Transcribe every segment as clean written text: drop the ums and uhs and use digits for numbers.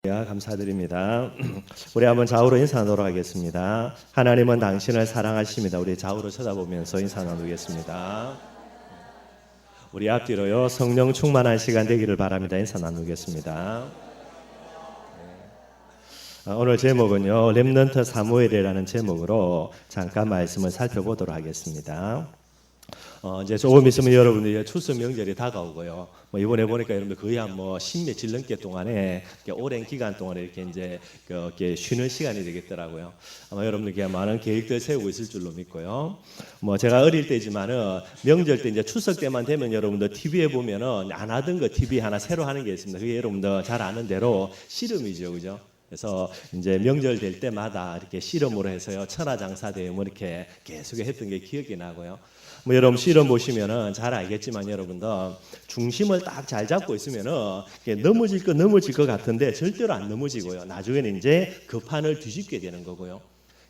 감사드립니다. 우리 한번 좌우로 인사 나누도록 하겠습니다. 하나님은 당신을 사랑하십니다. 우리 좌우로 쳐다보면서 인사 나누겠습니다. 우리 앞뒤로요, 성령 충만한 시간 되기를 바랍니다. 인사 나누겠습니다. 오늘 제목은요, 렘넌트 사무엘이라는 제목으로 잠깐 말씀을 살펴보도록 하겠습니다. 이제 조금 있으면 여러분들 추석 명절이 다가오고요. 이번에 보니까 여러분들 거의 한 십몇일 넘게 동안에 오랜 기간 동안에 이렇게 쉬는 시간이 되겠더라고요. 아마 여러분들 많은 계획들 세우고 있을 줄로 믿고요. 제가 어릴 때지만은 명절 때 이제 추석 때만 되면 여러분들 TV에 보면은 안 하던 거 TV 하나 새로 하는 게 있습니다. 그게 여러분들 잘 아는 대로 씨름이죠, 그죠? 그래서 이제 명절 될 때마다 이렇게 씨름으로 해서요, 천하장사 대회 이렇게 계속 했던 게 기억이 나고요. 여러분 씨름 보시면은 잘 알겠지만 여러분들 중심을 딱 잘 잡고 있으면은 넘어질 것 같은데 절대로 안 넘어지고요. 나중에는 이제 그 판을 뒤집게 되는 거고요.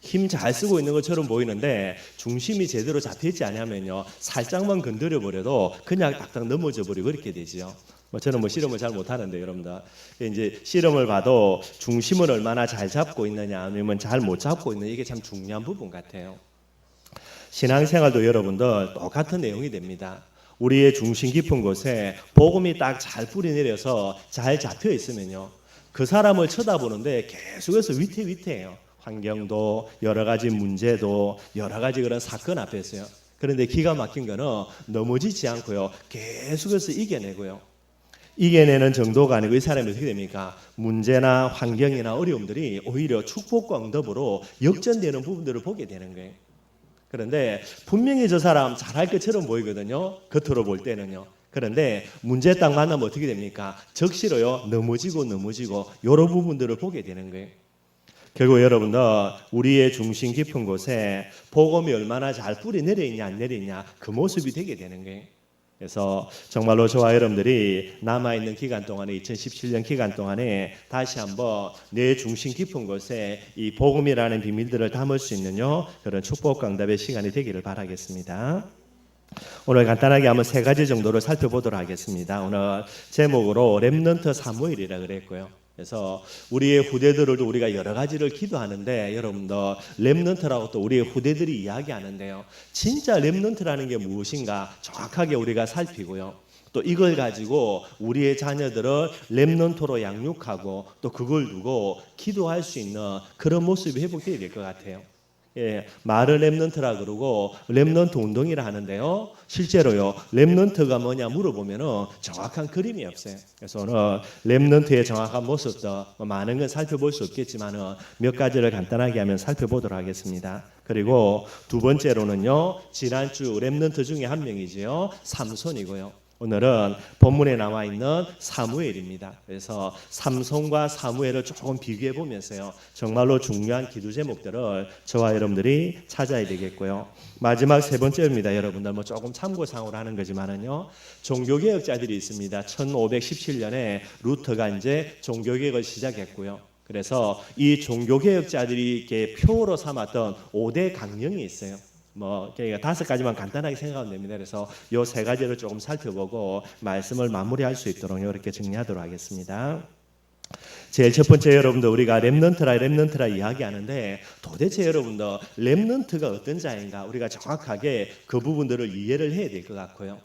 힘 잘 쓰고 있는 것처럼 보이는데 중심이 제대로 잡혀있지 않으면요, 살짝만 건드려 버려도 그냥 딱딱 넘어져 버리고 그렇게 되지요. 저는 씨름을 잘 못하는데 여러분들 이제 씨름을 봐도 중심을 얼마나 잘 잡고 있느냐 아니면 잘 못 잡고 있느냐, 이게 참 중요한 부분 같아요. 신앙생활도 여러분들 똑같은 내용이 됩니다. 우리의 중심 깊은 곳에 복음이 딱 잘 뿌리내려서 잘 잡혀 있으면요, 그 사람을 쳐다보는데 계속해서 위태위태해요. 환경도 여러 가지 문제도 여러 가지 그런 사건 앞에서요. 그런데 기가 막힌 거는 넘어지지 않고요, 계속해서 이겨내고요. 이겨내는 정도가 아니고 이 사람이 어떻게 됩니까? 문제나 환경이나 어려움들이 오히려 축복과 응답으로 역전되는 부분들을 보게 되는 거예요. 그런데 분명히 저 사람 잘할 것처럼 보이거든요, 겉으로 볼 때는요. 그런데 문제 딱 만나면 어떻게 됩니까? 적시로요, 넘어지고 여러 부분들을 보게 되는 거예요. 결국 여러분들 우리의 중심 깊은 곳에 복음이 얼마나 잘 뿌리 내려있냐 안 내려있냐, 그 모습이 되게 되는 거예요. 그래서 정말로 저와 여러분들이 남아있는 기간 동안에 2017년 기간 동안에 다시 한번 내 중심 깊은 곳에 이 복음이라는 비밀들을 담을 수 있는요, 그런 축복과 응답의 시간이 되기를 바라겠습니다. 오늘 간단하게 한번 세 가지 정도를 살펴보도록 하겠습니다. 오늘 제목으로 렘넌트 사무엘이라 그랬고요. 그래서 우리의 후대들을 우리가 여러 가지를 기도하는데 여러분들 렘넌트라고 또 우리의 후대들이 이야기하는데요, 진짜 렘넌트라는 게 무엇인가 정확하게 우리가 살피고요, 또 이걸 가지고 우리의 자녀들을 렘넌트로 양육하고 또 그걸 두고 기도할 수 있는 그런 모습이 회복되어야 될 것 같아요. 말을 렘넌트라 그러고 렘넌트 운동이라 하는데요, 실제로요, 렘넌트가 뭐냐 물어보면은 정확한 그림이 없어요. 그래서 오늘 렘넌트의 정확한 모습도 많은 건 살펴볼 수 없겠지만은 몇 가지를 간단하게 하면 살펴보도록 하겠습니다. 그리고 두 번째로는요, 지난주 렘넌트 중에 한 명이지요, 삼손이고요. 오늘은 본문에 나와 있는 사무엘입니다. 그래서 삼손과 사무엘을 조금 비교해 보면서요, 정말로 중요한 기도 제목들을 저와 여러분들이 찾아야 되겠고요. 마지막 세 번째입니다. 여러분들 조금 참고상으로 하는 거지만은요, 종교개혁자들이 있습니다. 1517년에 루터가 이제 종교개혁을 시작했고요. 그래서 이 종교개혁자들이 이렇게 표로 삼았던 5대 강령이 있어요. 다섯 가지만 간단하게 생각하면 됩니다. 그래서 요 세 가지를 조금 살펴보고 말씀을 마무리할 수 있도록 이렇게 정리하도록 하겠습니다. 제일 첫 번째, 여러분들 우리가 렘넌트라 이야기하는데 도대체 여러분들 렘넌트가 어떤 자인가, 우리가 정확하게 그 부분들을 이해를 해야 될 것 같고요.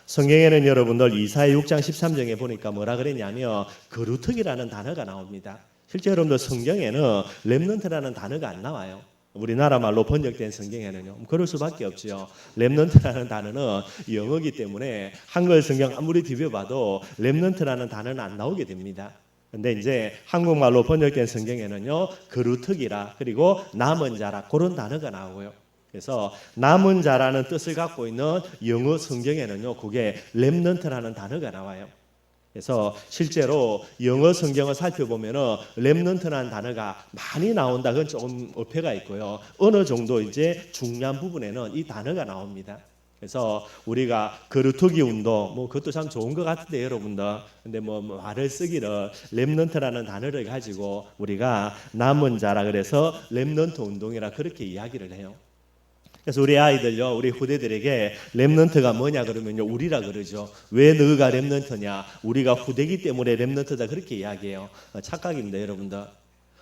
성경에는 여러분들 이사야 6장 13절에 보니까 뭐라 그랬냐면 거루터기라는 단어가 나옵니다. 실제 여러분들 성경에는 렘넌트라는 단어가 안 나와요. 우리나라 말로 번역된 성경에는요, 그럴 수밖에 없지요. 렘넌트라는 단어는 영어이기 때문에 한글 성경 아무리 뒤벼봐도 렘넌트라는 단어는 안 나오게 됩니다. 근데 이제 한국말로 번역된 성경에는요, 거루터기라 그리고 남은 자라 그런 단어가 나오고요. 그래서 남은 자라는 뜻을 갖고 있는 영어 성경에는요, 그게 렘넌트라는 단어가 나와요. 그래서 실제로 영어 성경을 살펴보면은 렘넌트라는 단어가 많이 나온다, 그건 조금 어폐가 있고요. 어느 정도 이제 중요한 부분에는 이 단어가 나옵니다. 그래서 우리가 거루터기 운동, 그것도 참 좋은 것 같은데 여러분들, 근데 말을 쓰기를 렘넌트라는 단어를 가지고 우리가 남은 자라 그래서 렘넌트 운동이라 그렇게 이야기를 해요. 그래서 우리 아이들요, 우리 후대들에게 렘넌트가 뭐냐 그러면요, 우리라 그러죠. 왜 너가 렘넌트냐? 우리가 후대기 때문에 렘넌트다 그렇게 이야기해요. 착각입니다, 여러분들.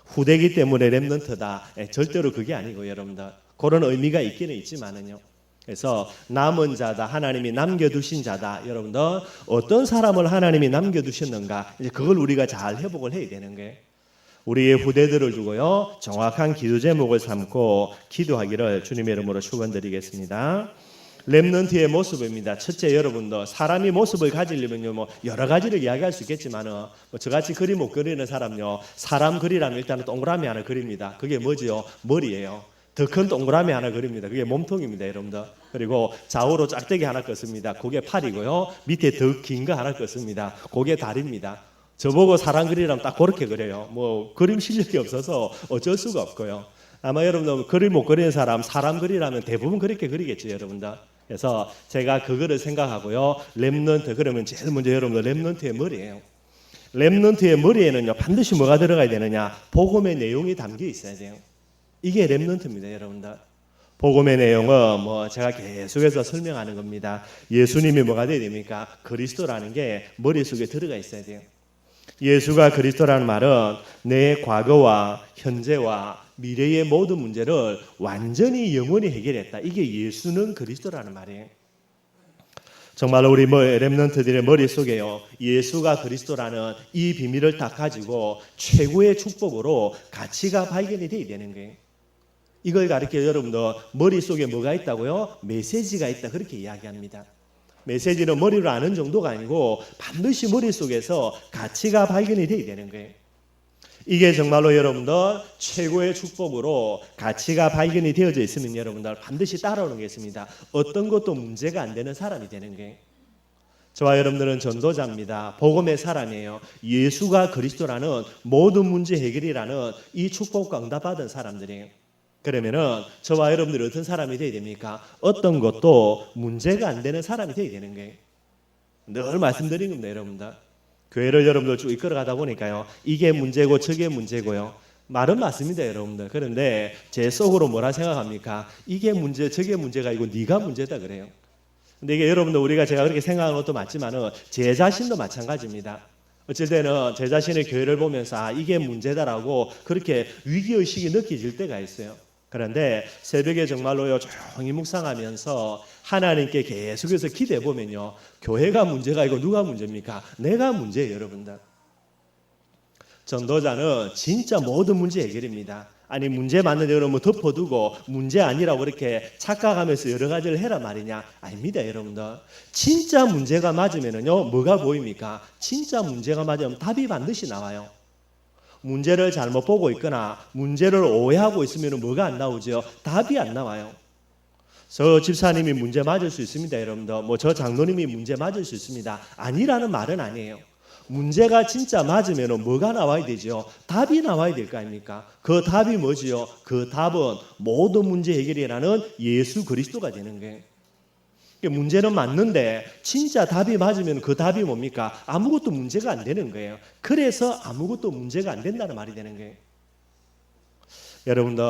후대기 때문에 렘넌트다. 절대로 그게 아니고 여러분들. 그런 의미가 있기는 있지만은요. 그래서 남은 자다, 하나님이 남겨두신 자다. 여러분들 어떤 사람을 하나님이 남겨두셨는가? 이제 그걸 우리가 잘 회복을 해야 되는 거예요. 우리의 후대들을 두고요, 정확한 기도 제목을 삼고 기도하기를 주님의 이름으로 축원드리겠습니다. 렘넌트의 모습입니다. 첫째, 여러분들 사람이 모습을 가지려면요, 뭐 여러 가지를 이야기할 수 있겠지만은 뭐 저같이 그림 못 그리는 사람요, 사람 그리라면 일단은 동그라미 하나 그립니다. 그게 뭐지요? 머리예요. 더 큰 동그라미 하나 그립니다. 그게 몸통입니다, 여러분들. 그리고 좌우로 짝대기 하나 껐습니다. 그게 팔이고요. 밑에 더 긴 거 하나 껐습니다. 그게 다리입니다. 저보고 사람 그리라면 딱 그렇게 그려요. 뭐 그림 실력이 없어서 어쩔 수가 없고요. 아마 여러분들 그림 못 그리는 사람 그리라면 대부분 그렇게 그리겠죠, 여러분들. 그래서 제가 그거를 생각하고요. 렘넌트 그러면 제일 먼저 여러분들 렘넌트의 머리예요. 렘넌트의 머리에는요, 반드시 뭐가 들어가야 되느냐? 복음의 내용이 담겨 있어야 돼요. 이게 렘넌트입니다, 여러분들. 복음의 내용은 뭐 제가 계속해서 설명하는 겁니다. 예수님이 뭐가 돼야 됩니까? 그리스도라는 게 머릿속에 들어가 있어야 돼요. 예수가 그리스도라는 말은 내 과거와 현재와 미래의 모든 문제를 완전히 영원히 해결했다. 이게 예수는 그리스도라는 말이에요. 정말로 우리 렘넌트들의 머릿속에요, 예수가 그리스도라는 이 비밀을 딱 가지고 최고의 축복으로 가치가 발견이 돼야 되는 거예요. 이걸 가르쳐 여러분들 머릿속에 뭐가 있다고요? 메시지가 있다 그렇게 이야기합니다. 메시지는 머리로 아는 정도가 아니고 반드시 머릿속에서 가치가 발견이 돼야 되는 거예요. 이게 정말로 여러분들 최고의 축복으로 가치가 발견이 되어져 있으면 여러분들 반드시 따라오는 게 있습니다. 어떤 것도 문제가 안 되는 사람이 되는 거예요. 저와 여러분들은 전도자입니다. 복음의 사람이에요. 예수가 그리스도라는 모든 문제 해결이라는 이 축복과 응답받은 사람들이에요. 그러면은 저와 여러분들이 어떤 사람이 되어야 됩니까? 어떤 것도 문제가 안 되는 사람이 되어야 되는 거예요. 늘 말씀드린 겁니다, 여러분들. 교회를 여러분들 쭉 이끌어가다 보니까요, 이게 문제고 저게 문제고요. 말은 맞습니다, 여러분들. 그런데 제 속으로 뭐라 생각합니까? 이게 문제, 저게 문제가 아니고 네가 문제다 그래요. 근데 이게 여러분들 제가 그렇게 생각하는 것도 맞지만은 제 자신도 마찬가지입니다. 어쩔 때는 제 자신의 교회를 보면서 이게 문제다라고 그렇게 위기의식이 느껴질 때가 있어요. 그런데 새벽에 정말로요, 조용히 묵상하면서 하나님께 계속해서 기대해 보면요, 교회가 문제가 아니고 누가 문제입니까? 내가 문제예요, 여러분들. 전도자는 진짜 모든 문제 해결입니다. 아니 문제 맞는데 여러분 덮어두고 문제 아니라고 그렇게 착각하면서 여러 가지를 해라 말이냐? 아닙니다, 여러분들. 진짜 문제가 맞으면은요, 뭐가 보입니까? 진짜 문제가 맞으면 답이 반드시 나와요. 문제를 잘못 보고 있거나 문제를 오해하고 있으면 뭐가 안 나오죠? 답이 안 나와요. 저 집사님이 문제 맞을 수 있습니다, 여러분들. 뭐 저 장로님이 문제 맞을 수 있습니다. 아니라는 말은 아니에요. 문제가 진짜 맞으면 뭐가 나와야 되죠? 답이 나와야 될 거 아닙니까? 그 답이 뭐지요? 그 답은 모든 문제 해결이라는 예수 그리스도가 되는 거예요. 문제는 맞는데 진짜 답이 맞으면 그 답이 뭡니까? 아무것도 문제가 안 되는 거예요. 그래서 아무것도 문제가 안 된다는 말이 되는 거예요. 여러분들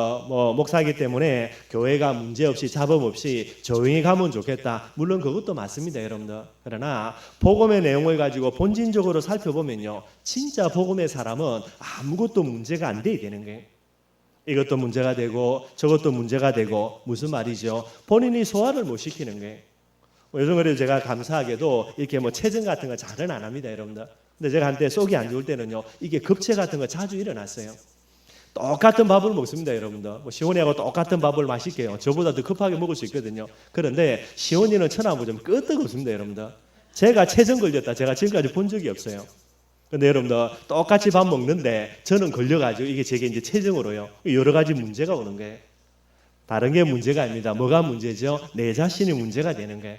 목사이기 때문에 교회가 문제없이 잡음 없이 조용히 가면 좋겠다. 물론 그것도 맞습니다, 여러분들. 그러나 복음의 내용을 가지고 본질적으로 살펴보면요, 진짜 복음의 사람은 아무것도 문제가 안 돼야 되는 거예요. 이것도 문제가 되고 저것도 문제가 되고, 무슨 말이죠? 본인이 소화를 못 시키는 거예요. 요즘 그래도 제가 감사하게도 이렇게 체증 같은 거 잘은 안 합니다, 여러분들. 근데 제가 한때 속이 안 좋을 때는요, 이게 급체 같은 거 자주 일어났어요. 똑같은 밥을 먹습니다, 여러분들. 시온이하고 똑같은 밥을 맛있게요. 저보다 더 급하게 먹을 수 있거든요. 그런데 시온이는 천하무좀 끄떡없습니다, 여러분들. 제가 체증 걸렸다 제가 지금까지 본 적이 없어요. 근데 여러분들 똑같이 밥 먹는데 저는 걸려가지고 이게 제게 이제 체증으로요, 여러 가지 문제가 오는 거예요. 다른 게 문제가 아닙니다. 뭐가 문제죠? 내 자신이 문제가 되는 거예요.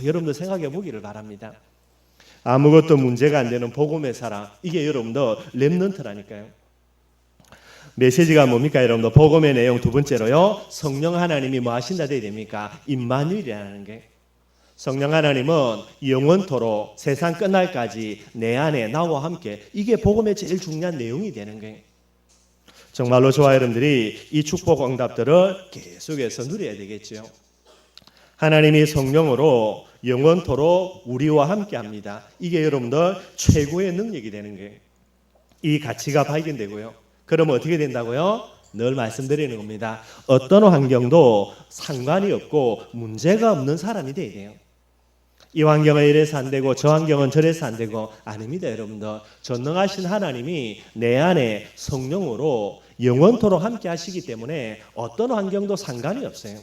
여러분들 생각해 보기를 바랍니다. 아무것도 문제가 안 되는 복음의 사람, 이게 여러분들 렘넌트라니까요. 메시지가 뭡니까, 여러분들? 복음의 내용 두 번째로요, 성령 하나님이 뭐 하신다 돼야 됩니까? 임마누엘이라는 게. 성령 하나님은 영원토록 세상 끝날까지 내 안에 나와 함께, 이게 복음의 제일 중요한 내용이 되는 거예요. 정말로 저와 여러분들이 이 축복 응답들을 계속해서 누려야 되겠죠. 하나님이 성령으로 영원토록 우리와 함께합니다. 이게 여러분들 최고의 능력이 되는 거예요. 이 가치가 발견되고요. 그러면 어떻게 된다고요? 늘 말씀드리는 겁니다. 어떤 환경도 상관이 없고 문제가 없는 사람이 돼야 돼요. 이 환경은 이래서 안 되고 저 환경은 저래서 안 되고 아닙니다. 여러분들 전능하신 하나님이 내 안에 성령으로 영원토록 함께 하시기 때문에 어떤 환경도 상관이 없어요.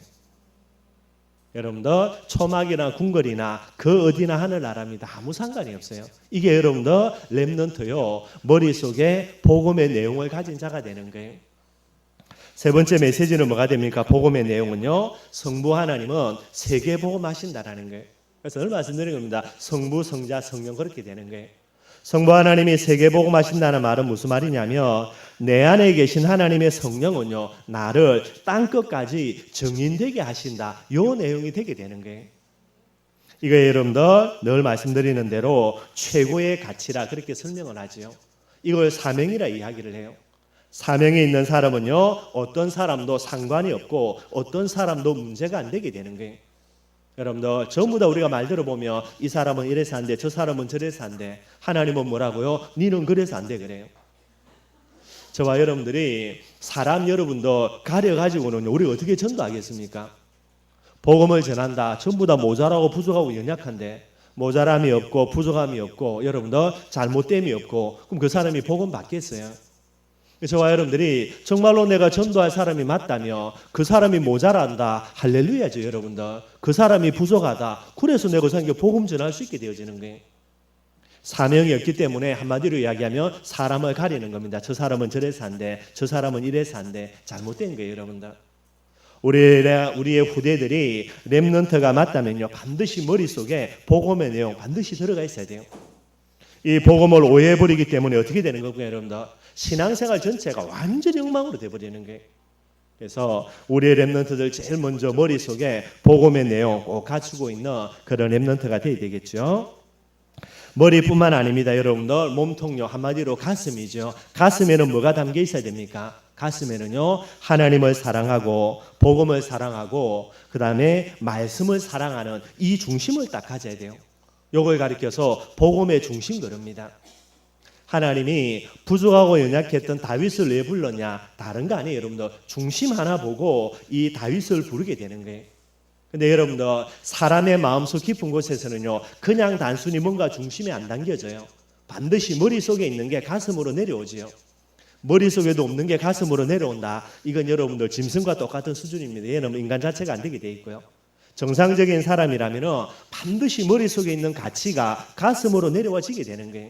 여러분들 초막이나 궁궐이나 그 어디나 하늘나라입니다. 아무 상관이 없어요. 이게 여러분들 렘넌트요 머릿속에 복음의 내용을 가진 자가 되는 거예요. 세 번째 메시지는 뭐가 됩니까? 복음의 내용은요 성부 하나님은 세계 복음하신다라는 거예요. 그래서 늘 말씀드린 겁니다. 성부, 성자, 성령 그렇게 되는 거예요. 성부 하나님이 세계 복음하신다는 말은 무슨 말이냐면 내 안에 계신 하나님의 성령은요 나를 땅끝까지 정인되게 하신다. 요 내용이 되게 되는 거예요. 이거 여러분들 늘 말씀드리는 대로 최고의 가치라 그렇게 설명을 하죠. 이걸 사명이라 이야기를 해요. 사명이 있는 사람은요 어떤 사람도 상관이 없고 어떤 사람도 문제가 안 되게 되는 거예요. 여러분들 전부 다 우리가 말 들어보면 이 사람은 이래서 안 돼, 저 사람은 저래서 안 돼. 하나님은 뭐라고요? 니는 그래서 안 돼 그래요. 저와 여러분들이 사람 여러분도 가려가지고는 우리 어떻게 전도하겠습니까? 복음을 전한다. 전부 다 모자라고 부족하고 연약한데 모자람이 없고 부족함이 없고 여러분들 잘못됨이 없고 그럼 그 사람이 복음 받겠어요? 저와 여러분들이 정말로 내가 전도할 사람이 맞다며 그 사람이 모자란다. 할렐루야죠 여러분들. 그 사람이 부족하다. 그래서 내가 복음 전할 수 있게 되어지는 거예요. 사명이 없기 때문에 한마디로 이야기하면 사람을 가리는 겁니다. 저 사람은 저래서 안 돼. 저 사람은 이래서 안 돼. 잘못된 거예요 여러분들. 우리의 후대들이 렘넌트가 맞다면요 반드시 머릿속에 복음의 내용 반드시 들어가 있어야 돼요. 이 복음을 오해해버리기 때문에 어떻게 되는 거고요 여러분들. 신앙생활 전체가 완전히 엉망으로 돼버리는 거예요. 그래서 우리의 렘넌트들 제일 먼저 머릿속에 복음의 내용 꼭 갖추고 있는 그런 렘넌트가 돼야 되겠죠. 머리뿐만 아닙니다. 여러분들 몸통요 한마디로 가슴이죠. 가슴에는 뭐가 담겨 있어야 됩니까? 가슴에는요 하나님을 사랑하고 복음을 사랑하고 그 다음에 말씀을 사랑하는 이 중심을 딱 가져야 돼요. 요걸 가리켜서 복음의 중심 그럽니다. 하나님이 부족하고 연약했던 다윗을 왜 불렀냐? 다른 거 아니에요 여러분들. 중심 하나 보고 이 다윗을 부르게 되는 거예요. 근데 여러분들 사람의 마음속 깊은 곳에서는요 그냥 단순히 뭔가 중심에 안 담겨져요. 반드시 머릿속에 있는 게 가슴으로 내려오지요. 머릿속에도 없는 게 가슴으로 내려온다. 이건 여러분들 짐승과 똑같은 수준입니다. 얘는 인간 자체가 안 되게 돼 있고요. 정상적인 사람이라면 반드시 머릿속에 있는 가치가 가슴으로 내려와지게 되는 거예요.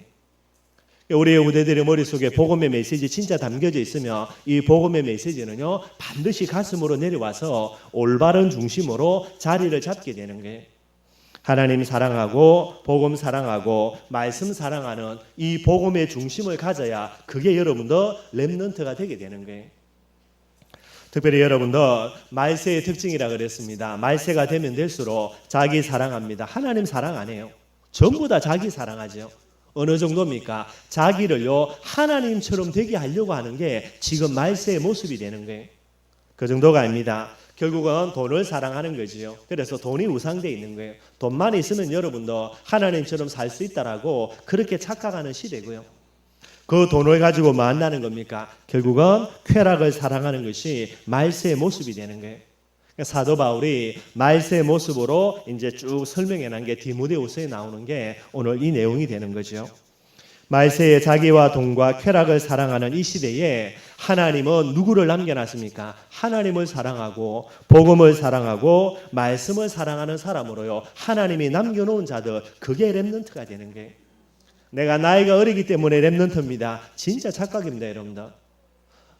우리의 후대들의 머릿속에 복음의 메시지 진짜 담겨져 있으면 이 복음의 메시지는요 반드시 가슴으로 내려와서 올바른 중심으로 자리를 잡게 되는 거예요. 하나님 사랑하고 복음 사랑하고 말씀 사랑하는 이 복음의 중심을 가져야 그게 여러분들 렘넌트가 되게 되는 거예요. 특별히 여러분들 말세의 특징이라 그랬습니다. 말세가 되면 될수록 자기 사랑합니다. 하나님 사랑 안 해요. 전부 다 자기 사랑하죠. 어느 정도입니까? 자기를요 하나님처럼 되게 하려고 하는 게 지금 말세의 모습이 되는 거예요. 그 정도가 아닙니다. 결국은 돈을 사랑하는 거지요. 그래서 돈이 우상되어 있는 거예요. 돈만 있으면 여러분도 하나님처럼 살 수 있다라고 그렇게 착각하는 시대고요. 그 돈을 가지고 뭐 한다는 겁니까? 결국은 쾌락을 사랑하는 것이 말세의 모습이 되는 거예요. 사도 바울이 말세의 모습으로 이제 쭉 설명해 놓은 게 디모데후서에 나오는 게 오늘 이 내용이 되는 거죠. 말세에 자기와 돈과 쾌락을 사랑하는 이 시대에 하나님은 누구를 남겨놨습니까? 하나님을 사랑하고 복음을 사랑하고 말씀을 사랑하는 사람으로요 하나님이 남겨놓은 자들 그게 렘넌트가 되는 거예요. 내가 나이가 어리기 때문에 렘넌트입니다. 진짜 착각입니다 여러분들.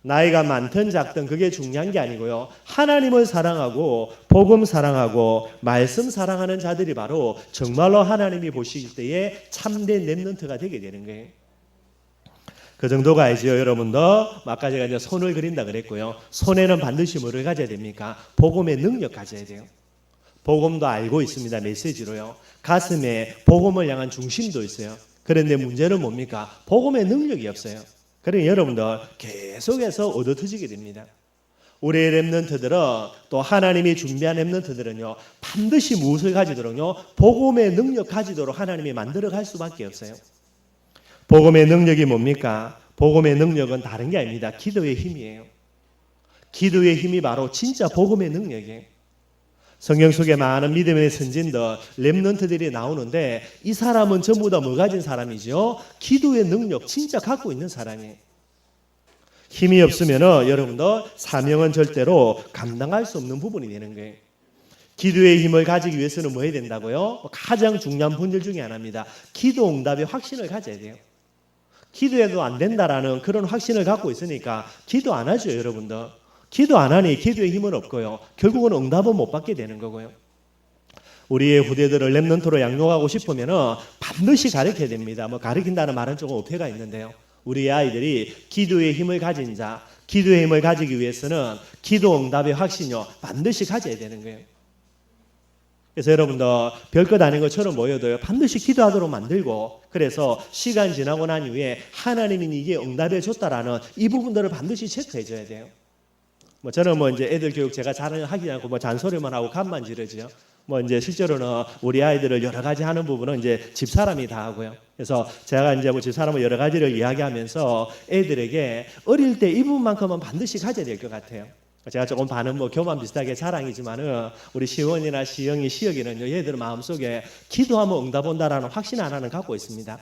나이가 많든 작든 그게 중요한 게 아니고요. 하나님을 사랑하고 복음 사랑하고 말씀 사랑하는 자들이 바로 정말로 하나님이 보실 때에 참된 렘넌트가 되게 되는 거예요. 그 정도가 아니죠 여러분들. 아까 제가 이제 손을 그린다 그랬고요. 손에는 반드시 뭐를 가져야 됩니까? 복음의 능력 가져야 돼요. 복음도 알고 있습니다. 메시지로요. 가슴에 복음을 향한 중심도 있어요. 그런데 문제는 뭡니까? 복음의 능력이 없어요. 그러니 여러분들 계속해서 얻어터지게 됩니다. 우리의 렘넌트들은 또 하나님이 준비한 렘넌트들은요 반드시 무엇을 가지도록요 복음의 능력 가지도록 하나님이 만들어 갈 수밖에 없어요. 복음의 능력이 뭡니까? 복음의 능력은 다른 게 아닙니다. 기도의 힘이에요. 기도의 힘이 바로 진짜 복음의 능력이에요. 성경 속에 많은 믿음의 선진들, 렘넌트들이 나오는데 이 사람은 전부 다 뭐 가진 사람이죠? 기도의 능력 진짜 갖고 있는 사람이에요. 힘이 없으면 여러분들 사명은 절대로 감당할 수 없는 부분이 되는 거예요. 기도의 힘을 가지기 위해서는 뭐 해야 된다고요? 가장 중요한 본질 중에 하나입니다. 기도 응답의 확신을 가져야 돼요. 기도해도 안 된다라는 그런 확신을 갖고 있으니까 기도 안 하죠, 여러분들. 기도 안 하니 기도의 힘은 없고요. 결국은 응답은 못 받게 되는 거고요. 우리의 후대들을 렘넌트로 양육하고 싶으면 반드시 가르쳐야 됩니다. 뭐 가르친다는 말은 조금 어폐가 있는데요. 우리 아이들이 기도의 힘을 가진 자, 기도의 힘을 가지기 위해서는 기도 응답의 확신이요 반드시 가져야 되는 거예요. 그래서 여러분들 별것 아닌 것처럼 보여도요 반드시 기도하도록 만들고, 그래서 시간 지나고 난 이후에 하나님이 이게 응답해 줬다라는 이 부분들을 반드시 체크해 줘야 돼요. 뭐 저는 뭐 이제 애들 교육 제가 잘 하지 않고 뭐 잔소리만 하고 간만 지르지요. 뭐 이제 실제로는 우리 아이들을 여러 가지 하는 부분은 이제 집사람이 다 하고요. 그래서 제가 이제 뭐 집사람은 여러 가지를 이야기하면서 애들에게 어릴 때 이 부분만큼은 반드시 가져야 될 것 같아요. 제가 조금 반은 뭐 교만 비슷하게 자랑이지만은 우리 시원이나 시영이, 시혁이는요 얘들 마음속에 기도하면 응답 온다라는 확신 하나는 갖고 있습니다.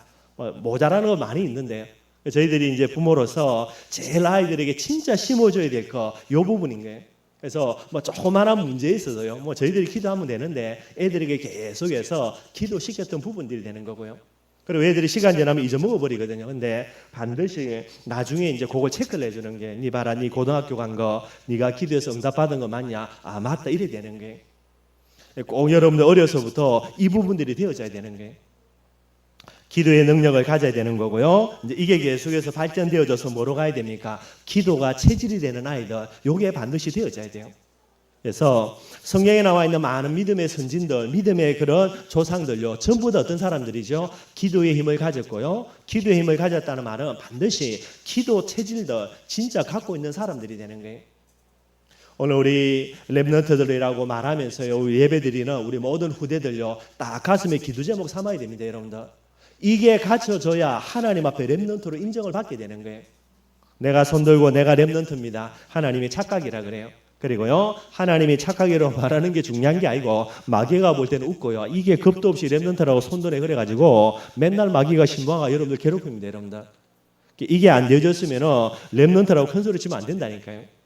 모자라는 건 많이 있는데 저희들이 이제 부모로서 제일 아이들에게 진짜 심어줘야 될 거 요 부분인 거예요. 그래서 뭐 조그마한 문제에 있어도요 뭐 저희들이 기도하면 되는데 애들에게 계속해서 기도시켰던 부분들이 되는 거고요. 그리고 애들이 시간 지나면 잊어먹어 버리거든요. 근데 반드시 나중에 이제 그걸 체크를 해주는 게, 니 봐라, 니 고등학교 간 거, 니가 기도해서 응답 받은 거 맞냐? 아 맞다, 이래 되는 거예요. 꼭 여러분들 어려서부터 이 부분들이 되어져야 되는 거예요. 기도의 능력을 가져야 되는 거고요. 이제 이게 계속해서 발전되어져서 뭐로 가야 됩니까? 기도가 체질이 되는 아이들, 요게 반드시 되어져야 돼요. 그래서 성경에 나와 있는 많은 믿음의 선진들, 믿음의 그런 조상들요 전부 다 어떤 사람들이죠? 기도의 힘을 가졌고요. 기도의 힘을 가졌다는 말은 반드시 기도 체질들 진짜 갖고 있는 사람들이 되는 거예요. 오늘 우리 렘넌트들이라고 말하면서요 예배드리는 우리 모든 후대들요 딱 가슴에 기도 제목 삼아야 됩니다, 여러분들. 이게 갖춰져야 하나님 앞에 렘넌트로 인정을 받게 되는 거예요. 내가 손들고 내가 렘넌트입니다. 하나님이 착각이라 그래요. 그리고요 하나님이 착각이라고 말하는 게 중요한 게 아니고 마귀가 볼 때는 웃고요. 이게 겁도 없이 렘넌트라고 손들에 그래가지고 맨날 마귀가 신부가 여러분들 괴롭힙니다, 여러분들. 이게 안 되어졌으면 렘넌트라고 큰 소리 치면 안 된다니까요.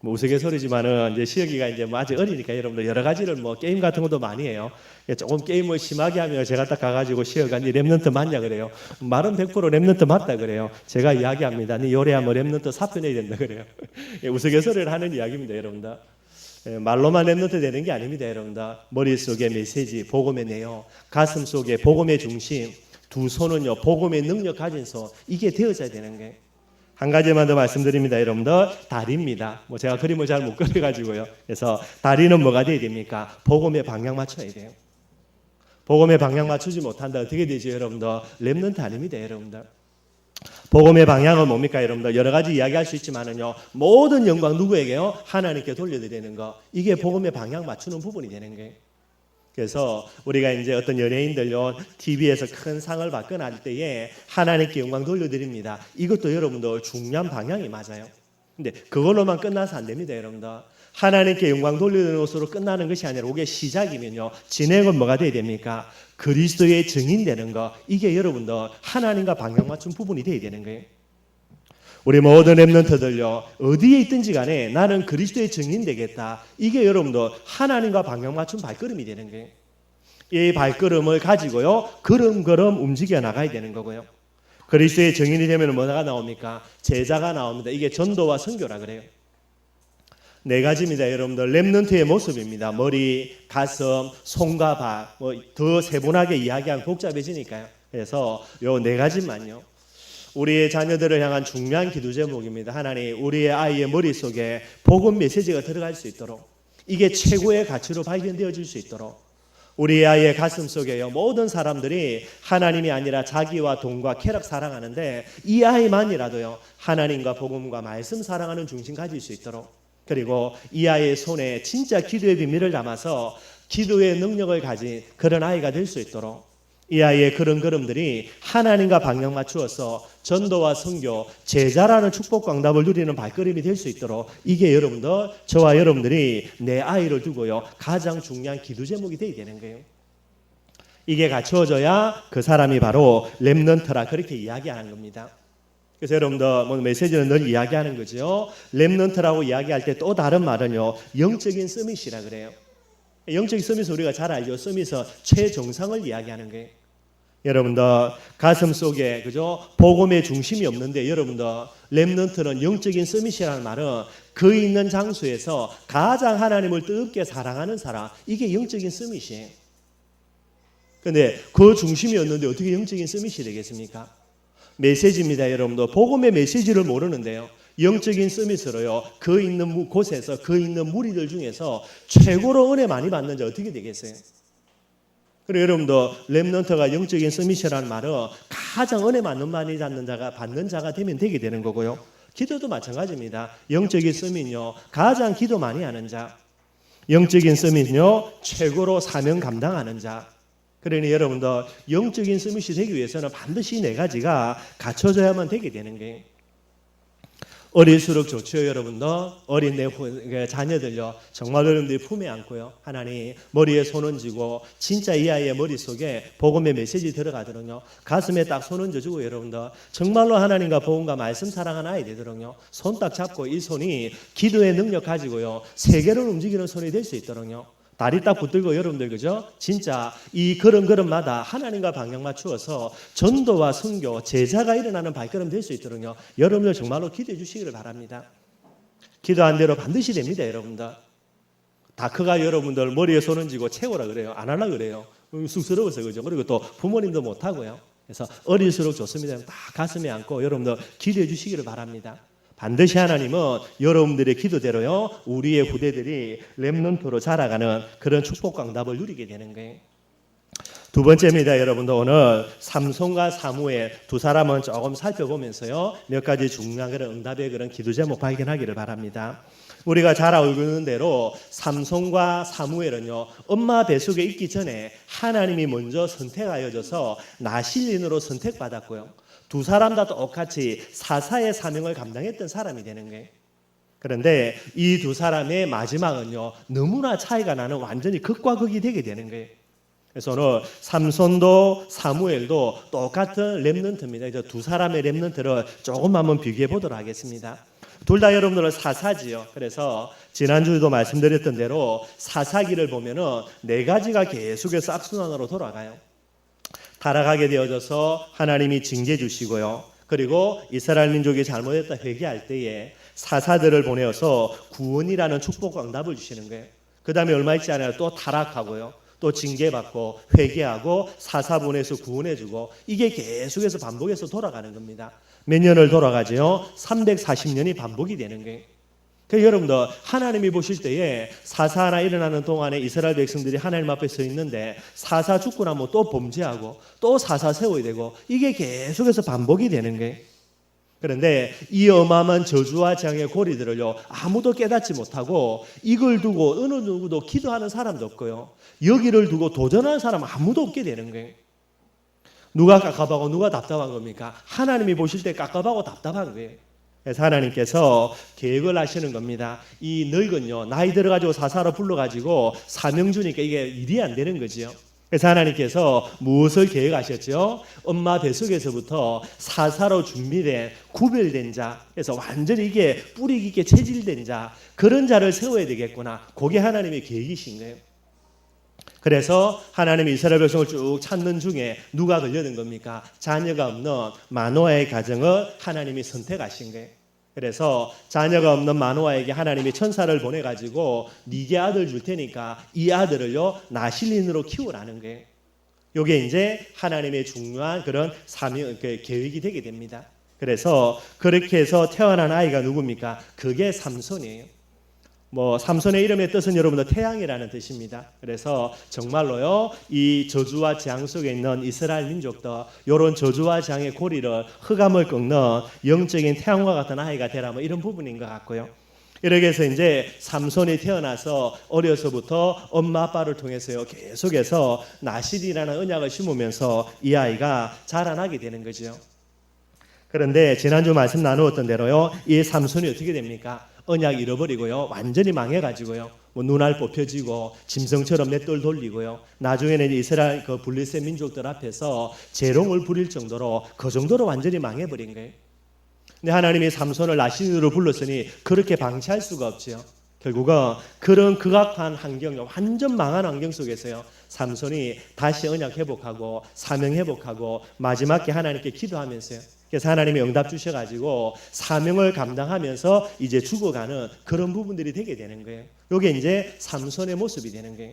뭐 우스갯소리지만은 이제 시혁이가 이제 뭐 아직 어리니까 여러분들 여러 가지를 뭐 게임 같은 것도 많이 해요. 조금 게임을 심하게 하면 제가 딱 가가지고 시혁아 니 렘넌트 맞냐 그래요. 말은 100% 렘넌트 맞다 그래요. 제가 이야기합니다. 니 요래하면 렘넌트 사표내야 된다 그래요. 우스갯소리를 하는 이야기입니다, 여러분들. 말로만 렘넌트 되는 게 아닙니다, 여러분들. 머릿속에 메시지, 복음의 내용, 가슴 속에 복음의 중심, 두 손은요 복음의 능력 가진 손, 이게 되어져야 되는 거예요. 한 가지만 더 말씀드립니다, 여러분들. 다리입니다. 뭐 제가 그림을 잘 못 그려가지고요. 그래서 다리는 뭐가 돼야 됩니까? 복음에 방향 맞춰야 돼요. 복음에 방향 맞추지 못한다 어떻게 되죠, 여러분들? 렘넌트 아닙니다, 여러분들. 복음의 방향은 뭡니까, 여러분들? 여러 가지 이야기할 수 있지만은요, 모든 영광 누구에게요? 하나님께 돌려드리는 거. 이게 복음의 방향 맞추는 부분이 되는 거예요. 그래서 우리가 이제 어떤 연예인들요 TV에서 큰 상을 받거나 할 때에 하나님께 영광 돌려드립니다. 이것도 여러분들 중요한 방향이 맞아요. 근데 그걸로만 끝나서 안 됩니다, 여러분들. 하나님께 영광 돌리는 것으로 끝나는 것이 아니라 그게 시작이면요 진행은 뭐가 돼야 됩니까? 그리스도의 증인되는 거. 이게 여러분들 하나님과 방향 맞춘 부분이 돼야 되는 거예요. 우리 모든 렘넌트들요 어디에 있든지 간에 나는 그리스도의 증인 되겠다. 이게 여러분들 하나님과 방향 맞춘 발걸음이 되는 거예요. 이 발걸음을 가지고요 걸음걸음 움직여 나가야 되는 거고요. 그리스도의 증인이 되면 뭐가 나옵니까? 제자가 나옵니다. 이게 전도와 선교라 그래요. 네 가지입니다, 여러분들. 렘넌트의 모습입니다. 머리, 가슴, 손과 발, 뭐 더 세분하게 이야기하면 복잡해지니까요. 그래서 요 네 가지만요. 우리의 자녀들을 향한 중요한 기도 제목입니다. 하나님, 우리의 아이의 머릿속에 복음 메시지가 들어갈 수 있도록, 이게 최고의 가치로 발견되어질 수 있도록, 우리의 아이의 가슴 속에요 모든 사람들이 하나님이 아니라 자기와 돈과 쾌락 사랑하는데 이 아이만이라도요 하나님과 복음과 말씀 사랑하는 중심 가질 수 있도록, 그리고 이 아이의 손에 진짜 기도의 비밀을 담아서 기도의 능력을 가진 그런 아이가 될 수 있도록 이 아이의 그런 걸음들이 하나님과 방향 맞추어서 전도와 선교, 제자라는 축복 광답을 누리는 발걸음이 될 수 있도록 이게 여러분들, 저와 여러분들이 내 아이를 두고요 가장 중요한 기도 제목이 되어야 되는 거예요. 이게 갖추어져야 그 사람이 바로 렘넌트라 그렇게 이야기하는 겁니다. 그래서 여러분들 뭐 메시지는 늘 이야기하는 거죠. 렘넌트라고 이야기할 때 또 다른 말은요 영적인 서밋이라 그래요. 영적인 서밋은 우리가 잘 알죠. 서밋은 최정상을 이야기하는 거예요. 여러분들 가슴 속에 그죠 복음의 중심이 없는데 여러분들 렘넌트는 영적인 서밋이라는 말은 그 있는 장소에서 가장 하나님을 뜨겁게 사랑하는 사람, 이게 영적인 서밋이에요. 그런데 그 중심이었는데 어떻게 영적인 서밋이 되겠습니까? 메시지입니다. 여러분들 복음의 메시지를 모르는데요 영적인 서밋으로요 그 있는 곳에서 그 있는 무리들 중에서 최고로 은혜 많이 받는 자 어떻게 되겠어요? 그리고 여러분들 렘넌트가 영적인 서밋이라는 말은 가장 은혜 많이 받는 자가 되면 되게 되는 거고요. 기도도 마찬가지입니다. 영적인 서밋은요 가장 기도 많이 하는 자, 영적인 서밋은요 최고로 사명 감당하는 자. 그러니 여러분들 영적인 서밋이 되기 위해서는 반드시 네 가지가 갖춰져야만 되게 되는 거예요. 어릴수록 좋죠. 여러분들 어린 내 자녀들요 정말 여러분들이 품에 안고요 하나님 머리에 손 얹고 진짜 이 아이의 머릿속에 복음의 메시지 들어가도록요 가슴에 딱 손 얹어주고 여러분들 정말로 하나님과 복음과 말씀 사랑하는 아이 되도록요 손 딱 잡고 이 손이 기도의 능력 가지고요 세계를 움직이는 손이 될 수 있도록요 다리 딱 붙들고 여러분들 그죠? 진짜 이 걸음걸음마다 하나님과 방향 맞추어서 전도와 선교, 제자가 일어나는 발걸음 될 수 있도록요. 여러분들 정말로 기도해 주시기를 바랍니다. 기도한 대로 반드시 됩니다, 여러분들. 다크가 여러분들 머리에 손 얹고 채우라 그래요. 안 하려 그래요. 쑥스러워서 그죠? 그리고 또 부모님도 못 하고요. 그래서 어릴수록 좋습니다. 다 가슴에 안고 여러분들 기도해 주시기를 바랍니다. 반드시 하나님은 여러분들의 기도대로요 우리의 후대들이 렘넌트로 자라가는 그런 축복 광답을 누리게 되는 거예요. 두 번째입니다. 여러분들 오늘 삼손과 사무엘 두 사람은 조금 살펴보면서요 몇 가지 중요한 그런 응답의 그런 기도 제목 발견하기를 바랍니다. 우리가 잘 알고 있는 대로 삼손과 사무엘은요 엄마 뱃속에 있기 전에 하나님이 먼저 선택하여져서 나실인으로 선택받았고요 두 사람 다 똑같이 사사의 사명을 감당했던 사람이 되는 거예요. 그런데 이 두 사람의 마지막은요 너무나 차이가 나는 완전히 극과 극이 되게 되는 거예요. 그래서 오늘 삼손도 사무엘도 똑같은 렘넌트입니다. 이제 두 사람의 렘넌트를 조금 한번 비교해 보도록 하겠습니다. 둘 다 여러분들은 사사지요. 그래서 지난주에도 말씀드렸던 대로 사사기를 보면은 네 가지가 계속해서 악순환으로 돌아가요. 타락하게 되어져서 하나님이 징계 주시고요. 그리고 이스라엘 민족이 잘못했다 회개할 때에 사사들을 보내어서 구원이라는 축복 응답을 주시는 거예요. 그 다음에 얼마 있지 않아요. 또 타락하고요. 또 징계받고 회개하고 사사 보내서 구원해주고 이게 계속해서 반복해서 돌아가는 겁니다. 몇 년을 돌아가죠? 340년이 반복이 되는 거예요. 그러니까 여러분들 하나님이 보실 때에 사사 하나 일어나는 동안에 이스라엘 백성들이 하나님 앞에 서 있는데 사사 죽고 나면 또 범죄하고 또 사사 세워야 되고 이게 계속해서 반복이 되는 거예요. 그런데 이 어마어마한 저주와 재앙의 고리들을요 아무도 깨닫지 못하고 이걸 두고 어느 누구도 기도하는 사람도 없고요 여기를 두고 도전하는 사람 아무도 없게 되는 거예요. 누가 깝깝하고 누가 답답한 겁니까? 하나님이 보실 때 깝깝하고 답답한 거예요. 그래서 하나님께서 계획을 하시는 겁니다. 이 늙은요 나이 들어가지고 사사로 불러가지고 사명 주니까 이게 일이 안 되는 거지요. 그래서 하나님께서 무엇을 계획하셨죠? 엄마 뱃속에서부터 사사로 준비된 구별된 자, 그래서 완전히 이게 뿌리 깊게 체질된 자, 그런 자를 세워야 되겠구나. 그게 하나님의 계획이신 거예요. 그래서 하나님이 이스라엘 백성을 쭉 찾는 중에 누가 걸려든 겁니까? 자녀가 없는 마노아의 가정을 하나님이 선택하신 거예요. 그래서 자녀가 없는 마노아에게 하나님이 천사를 보내가지고 네게 아들 줄 테니까 이 아들을요 나실린으로 키우라는 거예요. 이게 이제 하나님의 중요한 그런 사명 계획이 되게 됩니다. 그래서 그렇게 해서 태어난 아이가 누굽니까? 그게 삼손이에요. 삼손의 이름의 뜻은 여러분들 태양이라는 뜻입니다. 그래서 정말로요 이 저주와 재앙 속에 있는 이스라엘 민족들 이런 저주와 재앙의 고리를 흑암을 꺾는 영적인 태양과 같은 아이가 되라면 이런 부분인 것 같고요. 이렇게 해서 이제 삼손이 태어나서 어려서부터 엄마 아빠를 통해서요 계속해서 나실이라는 언약을 심으면서 이 아이가 자라나게 되는 거죠. 그런데 지난주 말씀 나누었던 대로요 이 삼손이 어떻게 됩니까? 언약 잃어버리고요 완전히 망해가지고요 뭐 눈알 뽑혀지고 짐승처럼 맷돌 돌리고요 나중에는 이스라엘 그 블레셋 민족들 앞에서 재롱을 부릴 정도로 그 정도로 완전히 망해버린 거예요. 근데 하나님이 삼손을 나신으로 불렀으니 그렇게 방치할 수가 없죠. 결국은 그런 극악한 환경, 완전 망한 환경 속에서요 삼손이 다시 언약 회복하고 사명 회복하고 마지막에 하나님께 기도하면서요. 그래서 하나님이 응답 주셔가지고 사명을 감당하면서 이제 죽어가는 그런 부분들이 되게 되는 거예요. 이게 이제 삼손의 모습이 되는 거예요.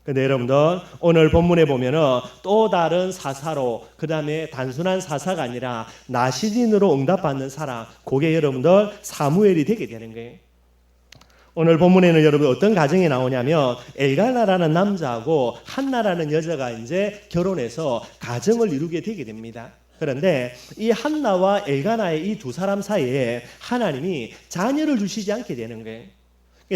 근데 여러분들 오늘 본문에 보면은 또 다른 사사로 그 다음에 단순한 사사가 아니라 나시린으로 응답받는 사람, 그게 여러분들 사무엘이 되게 되는 거예요. 오늘 본문에는 여러분 어떤 가정이 나오냐면 엘가나라는 남자하고 한나라는 여자가 이제 결혼해서 가정을 이루게 되게 됩니다. 그런데 이 한나와 엘가나의 이 두 사람 사이에 하나님이 자녀를 주시지 않게 되는 거예요.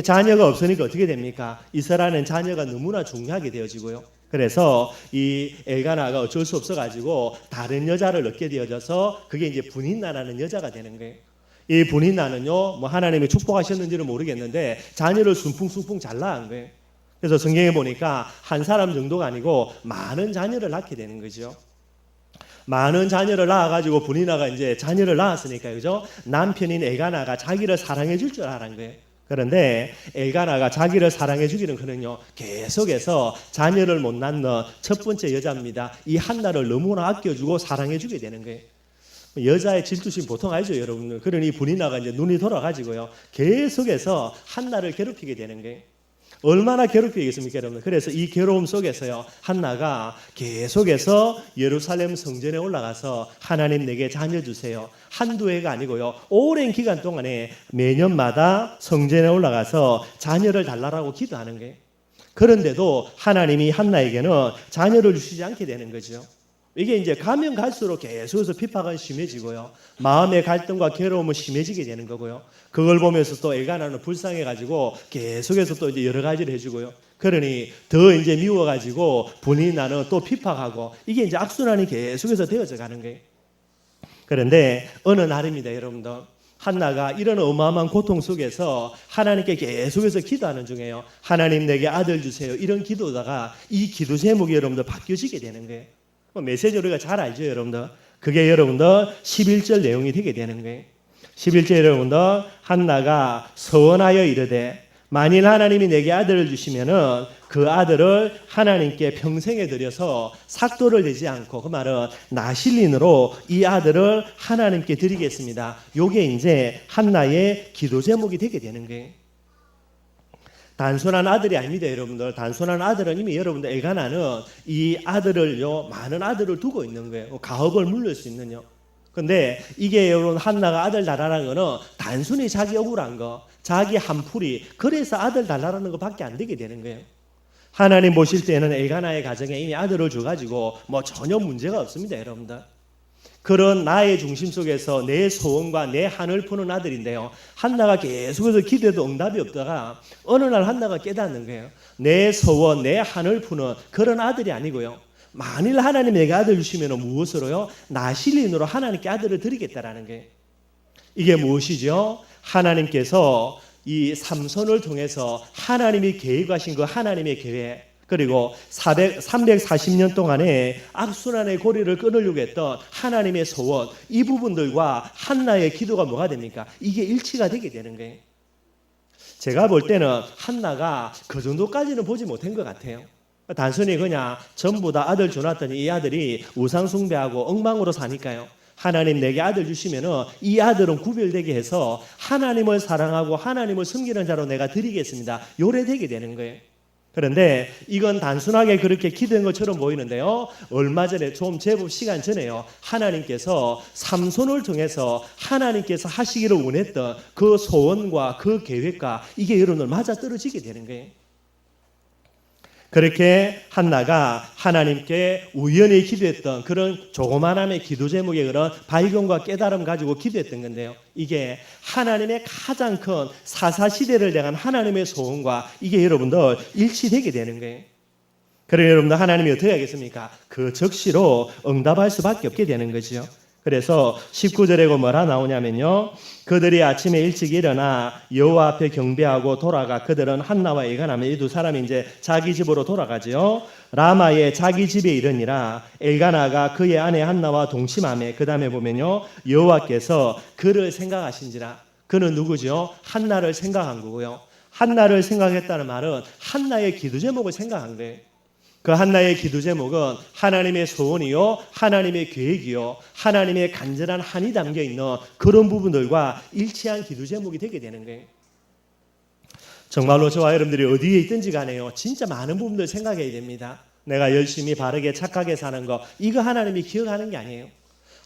자녀가 없으니까 어떻게 됩니까? 이스라엘은 자녀가 너무나 중요하게 되어지고요. 그래서 이 엘가나가 어쩔 수 없어가지고 다른 여자를 얻게 되어져서 그게 이제 분인나라는 여자가 되는 거예요. 이 분인나는요, 뭐 하나님이 축복하셨는지는 모르겠는데 자녀를 순풍순풍 잘 낳은 거예요. 그래서 성경에 보니까 한 사람 정도가 아니고 많은 자녀를 낳게 되는 거죠. 많은 자녀를 낳아가지고 분인나가 이제 자녀를 낳았으니까 그죠? 남편인 엘가나가 자기를 사랑해 줄 줄 알은 거예요. 그런데 엘가나가 자기를 사랑해 주기는 그는요 계속해서 자녀를 못 낳는 첫 번째 여자입니다. 이 한나를 너무나 아껴주고 사랑해 주게 되는 거예요. 여자의 질투심 보통 알죠 여러분들. 그러니 분인나가 이제 눈이 돌아가지고요 계속해서 한나를 괴롭히게 되는 거예요. 얼마나 괴롭히겠습니까 여러분. 그래서 이 괴로움 속에서요 한나가 계속해서 예루살렘 성전에 올라가서 하나님 내게 자녀 주세요. 한두 해가 아니고요 오랜 기간 동안에 매년마다 성전에 올라가서 자녀를 달라고 기도하는 거예요. 그런데도 하나님이 한나에게는 자녀를 주시지 않게 되는 거죠. 이게 이제 가면 갈수록 계속해서 핍박은 심해지고요 마음의 갈등과 괴로움은 심해지게 되는 거고요. 그걸 보면서 또 엘가나는 불쌍해가지고 계속해서 또 이제 여러 가지를 해주고요. 그러니 더 이제 미워가지고 분인나는 또 핍박하고 이게 이제 악순환이 계속해서 되어져 가는 거예요. 그런데 어느 날입니다 여러분들. 한나가 이런 어마어마한 고통 속에서 하나님께 계속해서 기도하는 중에요 하나님 내게 아들 주세요 이런 기도다가 이 기도 제목이 여러분들 바뀌어지게 되는 거예요. 메시지 우리가 잘 알죠 여러분들. 그게 여러분들 11절 내용이 되게 되는 거예요. 11절 여러분들 한나가 서원하여 이르되 만일 하나님이 내게 아들을 주시면은 그 아들을 하나님께 평생에 드려서 삭도를 내지 않고 그 말은 나실린으로 이 아들을 하나님께 드리겠습니다. 요게 이제 한나의 기도 제목이 되게 되는 거예요. 단순한 아들이 아닙니다 여러분들. 단순한 아들은 이미 여러분들 엘가나는 이 아들을요 많은 아들을 두고 있는 거예요. 가업을 물릴 수 있는요. 근데 이게 여러분 한나가 아들 달라는 거는 단순히 자기 억울한 거 자기 한풀이 그래서 아들 달라는 것밖에 안 되게 되는 거예요. 하나님 보실 때는 엘가나의 가정에 이미 아들을 줘가지고 뭐 전혀 문제가 없습니다 여러분들. 그런 나의 중심 속에서 내 소원과 내 한을 푸는 아들인데요 한나가 계속해서 기도해도 응답이 없다가 어느 날 한나가 깨닫는 거예요. 내 소원 내 한을 푸는 그런 아들이 아니고요 만일 하나님 내게 아들 주시면 무엇으로요? 나실린으로 하나님께 아들을 드리겠다라는 거예요. 이게 무엇이죠? 하나님께서 이 삼손을 통해서 하나님이 계획하신 그 하나님의 계획 그리고 340년 동안의 악순환의 고리를 끊으려고 했던 하나님의 소원 이 부분들과 한나의 기도가 뭐가 됩니까? 이게 일치가 되게 되는 거예요. 제가 볼 때는 한나가 그 정도까지는 보지 못한 것 같아요. 단순히 그냥 전부 다 아들 줘놨더니 이 아들이 우상 숭배하고 엉망으로 사니까요 하나님 내게 아들 주시면은 이 아들은 구별되게 해서 하나님을 사랑하고 하나님을 섬기는 자로 내가 드리겠습니다 요래되게 되는 거예요. 그런데 이건 단순하게 그렇게 기도한 것처럼 보이는데요 얼마 전에 좀 제법 시간 전에요 하나님께서 삼손을 통해서 하나님께서 하시기를 원했던 그 소원과 그 계획과 이게 여러분들 맞아떨어지게 되는 거예요. 그렇게 한나가 하나님께 우연히 기도했던 그런 조그만함의 기도 제목의 그런 발견과 깨달음 가지고 기도했던 건데요. 이게 하나님의 가장 큰 사사시대를 향한 하나님의 소원과 이게 여러분들 일치되게 되는 거예요. 그러니 여러분들 하나님이 어떻게 하겠습니까? 그 적시로 응답할 수밖에 없게 되는 거죠. 그래서 19절에 뭐라 나오냐면요. 그들이 아침에 일찍 일어나 여호와 앞에 경배하고 돌아가 그들은 한나와 엘가나며 이 두 사람이 이제 자기 집으로 돌아가지요. 라마의 자기 집에 이르니라 엘가나가 그의 아내 한나와 동침하며 그 다음에 보면요. 여호와께서 그를 생각하신지라. 그는 누구죠? 한나를 생각한 거고요. 한나를 생각했다는 말은 한나의 기도 제목을 생각한 거예요. 그 한나의 기도 제목은 하나님의 소원이요, 하나님의 계획이요, 하나님의 간절한 한이 담겨 있는 그런 부분들과 일치한 기도 제목이 되게 되는 거예요. 정말로 저와 여러분들이 어디에 있든지 간에요. 진짜 많은 부분들 생각해야 됩니다. 내가 열심히 바르게 착하게 사는 거 이거 하나님이 기억하는 게 아니에요.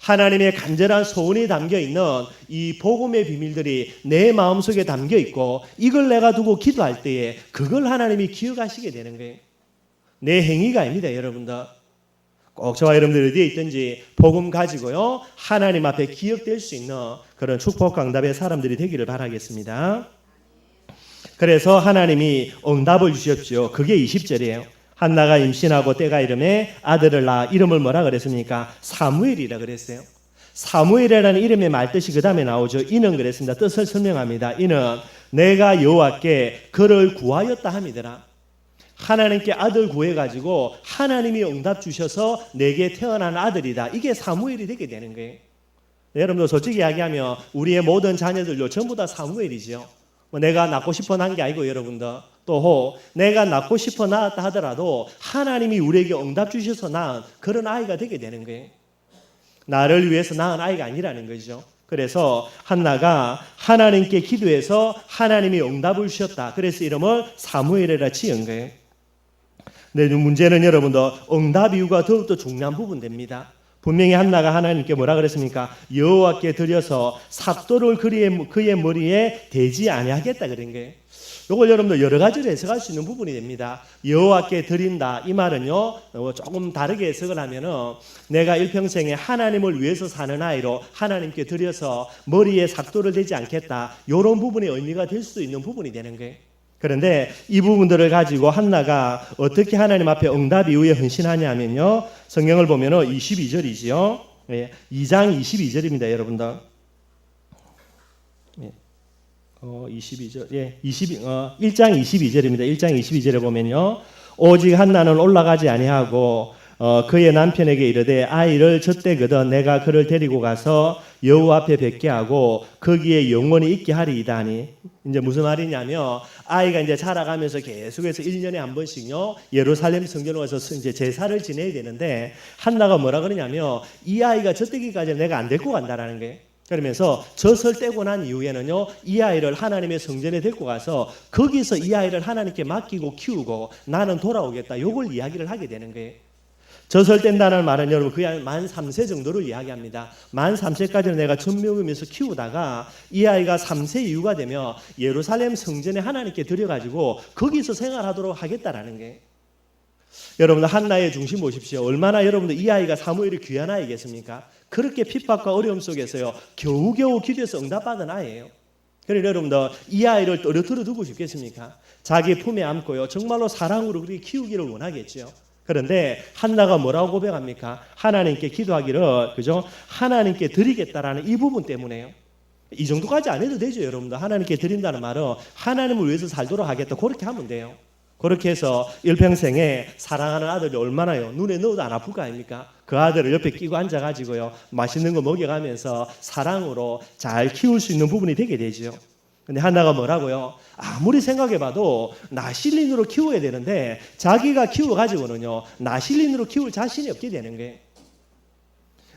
하나님의 간절한 소원이 담겨 있는 이 복음의 비밀들이 내 마음속에 담겨 있고 이걸 내가 두고 기도할 때에 그걸 하나님이 기억하시게 되는 거예요. 내 행위가 아닙니다, 여러분들. 꼭 저와 여러분들 어디에 있든지 복음 가지고요. 하나님 앞에 기억될 수 있는 그런 축복 강답의 사람들이 되기를 바라겠습니다. 그래서 하나님이 응답을 주셨죠. 그게 20절이에요. 한나가 임신하고 때가 이름에 아들을 낳아 이름을 뭐라 그랬습니까? 사무엘이라 그랬어요. 사무엘이라는 이름의 말뜻이 그 다음에 나오죠. 이는 그랬습니다. 뜻을 설명합니다. 이는 내가 여호와께 그를 구하였다 함이더라. 하나님께 아들 구해가지고 하나님이 응답 주셔서 내게 태어난 아들이다. 이게 사무엘이 되게 되는 거예요. 네, 여러분들 솔직히 이야기하면 우리의 모든 자녀들요 전부 다 사무엘이죠. 내가 낳고 싶어 난 게 아니고 여러분들 또 내가 낳고 싶어 낳았다 하더라도 하나님이 우리에게 응답 주셔서 낳은 그런 아이가 되게 되는 거예요. 나를 위해서 낳은 아이가 아니라는 거죠. 그래서 한나가 하나님께 기도해서 하나님이 응답을 주셨다. 그래서 이름을 사무엘이라 지은 거예요. 네, 문제는 여러분들 응답 이유가 더욱더 중요한 부분 됩니다. 분명히 한나가 하나님께 뭐라 그랬습니까? 여호와께 드려서 삭도를 그의 머리에 대지 아니하겠다 그런 거예요. 이걸 여러분들 여러 가지로 해석할 수 있는 부분이 됩니다. 여호와께 드린다 이 말은요 조금 다르게 해석을 하면은 내가 일평생에 하나님을 위해서 사는 아이로 하나님께 드려서 머리에 삭도를 대지 않겠다 이런 부분의 의미가 될 수도 있는 부분이 되는 거예요. 그런데 이 부분들을 가지고 한나가 어떻게 하나님 앞에 응답 이후에 헌신하냐면요. 성경을 보면 22절이지요. 2장 22절입니다. 여러분들. 22절. 1장 22절입니다. 1장 22절에 보면요. 오직 한나는 올라가지 아니하고 그의 남편에게 이르되 아이를 젖대거든 내가 그를 데리고 가서 여호와 앞에 뵙게 하고 거기에 영원히 있게 하리이다 하니 이제 무슨 말이냐면 아이가 이제 자라가면서 계속해서 1년에 한 번씩요 예루살렘 성전에 와서 이제 제사를 지내야 되는데 한나가 뭐라 그러냐면 이 아이가 젖대기까지 내가 안 데리고 간다라는 거예요. 그러면서 젖을 떼고 난 이후에는요 이 아이를 하나님의 성전에 데리고 가서 거기서 이 아이를 하나님께 맡기고 키우고 나는 돌아오겠다 요걸 이야기를 하게 되는 거예요. 젖을 뗀다는 말은 여러분 거의 만 3세 정도를 이야기합니다. 만 3세까지는 내가 젖 먹으면서 키우다가 이 아이가 3세 이후가 되면 예루살렘 성전에 하나님께 드려가지고 거기서 생활하도록 하겠다라는 게 여러분들 한나의 중심 보십시오. 얼마나 여러분들 이 아이가 사무엘이 귀한 아이겠습니까? 그렇게 핍박과 어려움 속에서요 겨우겨우 기도해서 응답받은 아이예요. 그러니 여러분들 이 아이를 떨어뜨려 두고 싶겠습니까? 자기 품에 안고요 정말로 사랑으로 그렇게 키우기를 원하겠죠. 그런데 한나가 뭐라고 고백합니까? 하나님께 기도하기를 그죠? 하나님께 드리겠다라는 이 부분 때문에요. 이 정도까지 안 해도 되죠, 여러분들. 하나님께 드린다는 말은 하나님을 위해서 살도록 하겠다. 그렇게 하면 돼요. 그렇게 해서 일평생에 사랑하는 아들이 얼마나요? 눈에 넣어도 안 아플 거 아닙니까? 그 아들을 옆에 끼고 앉아가지고요 맛있는 거 먹여가면서 사랑으로 잘 키울 수 있는 부분이 되게 되죠. 근데 한나가 뭐라고요? 아무리 생각해봐도 나실린으로 키워야 되는데 자기가 키워가지고는요 나실린으로 키울 자신이 없게 되는 거예요.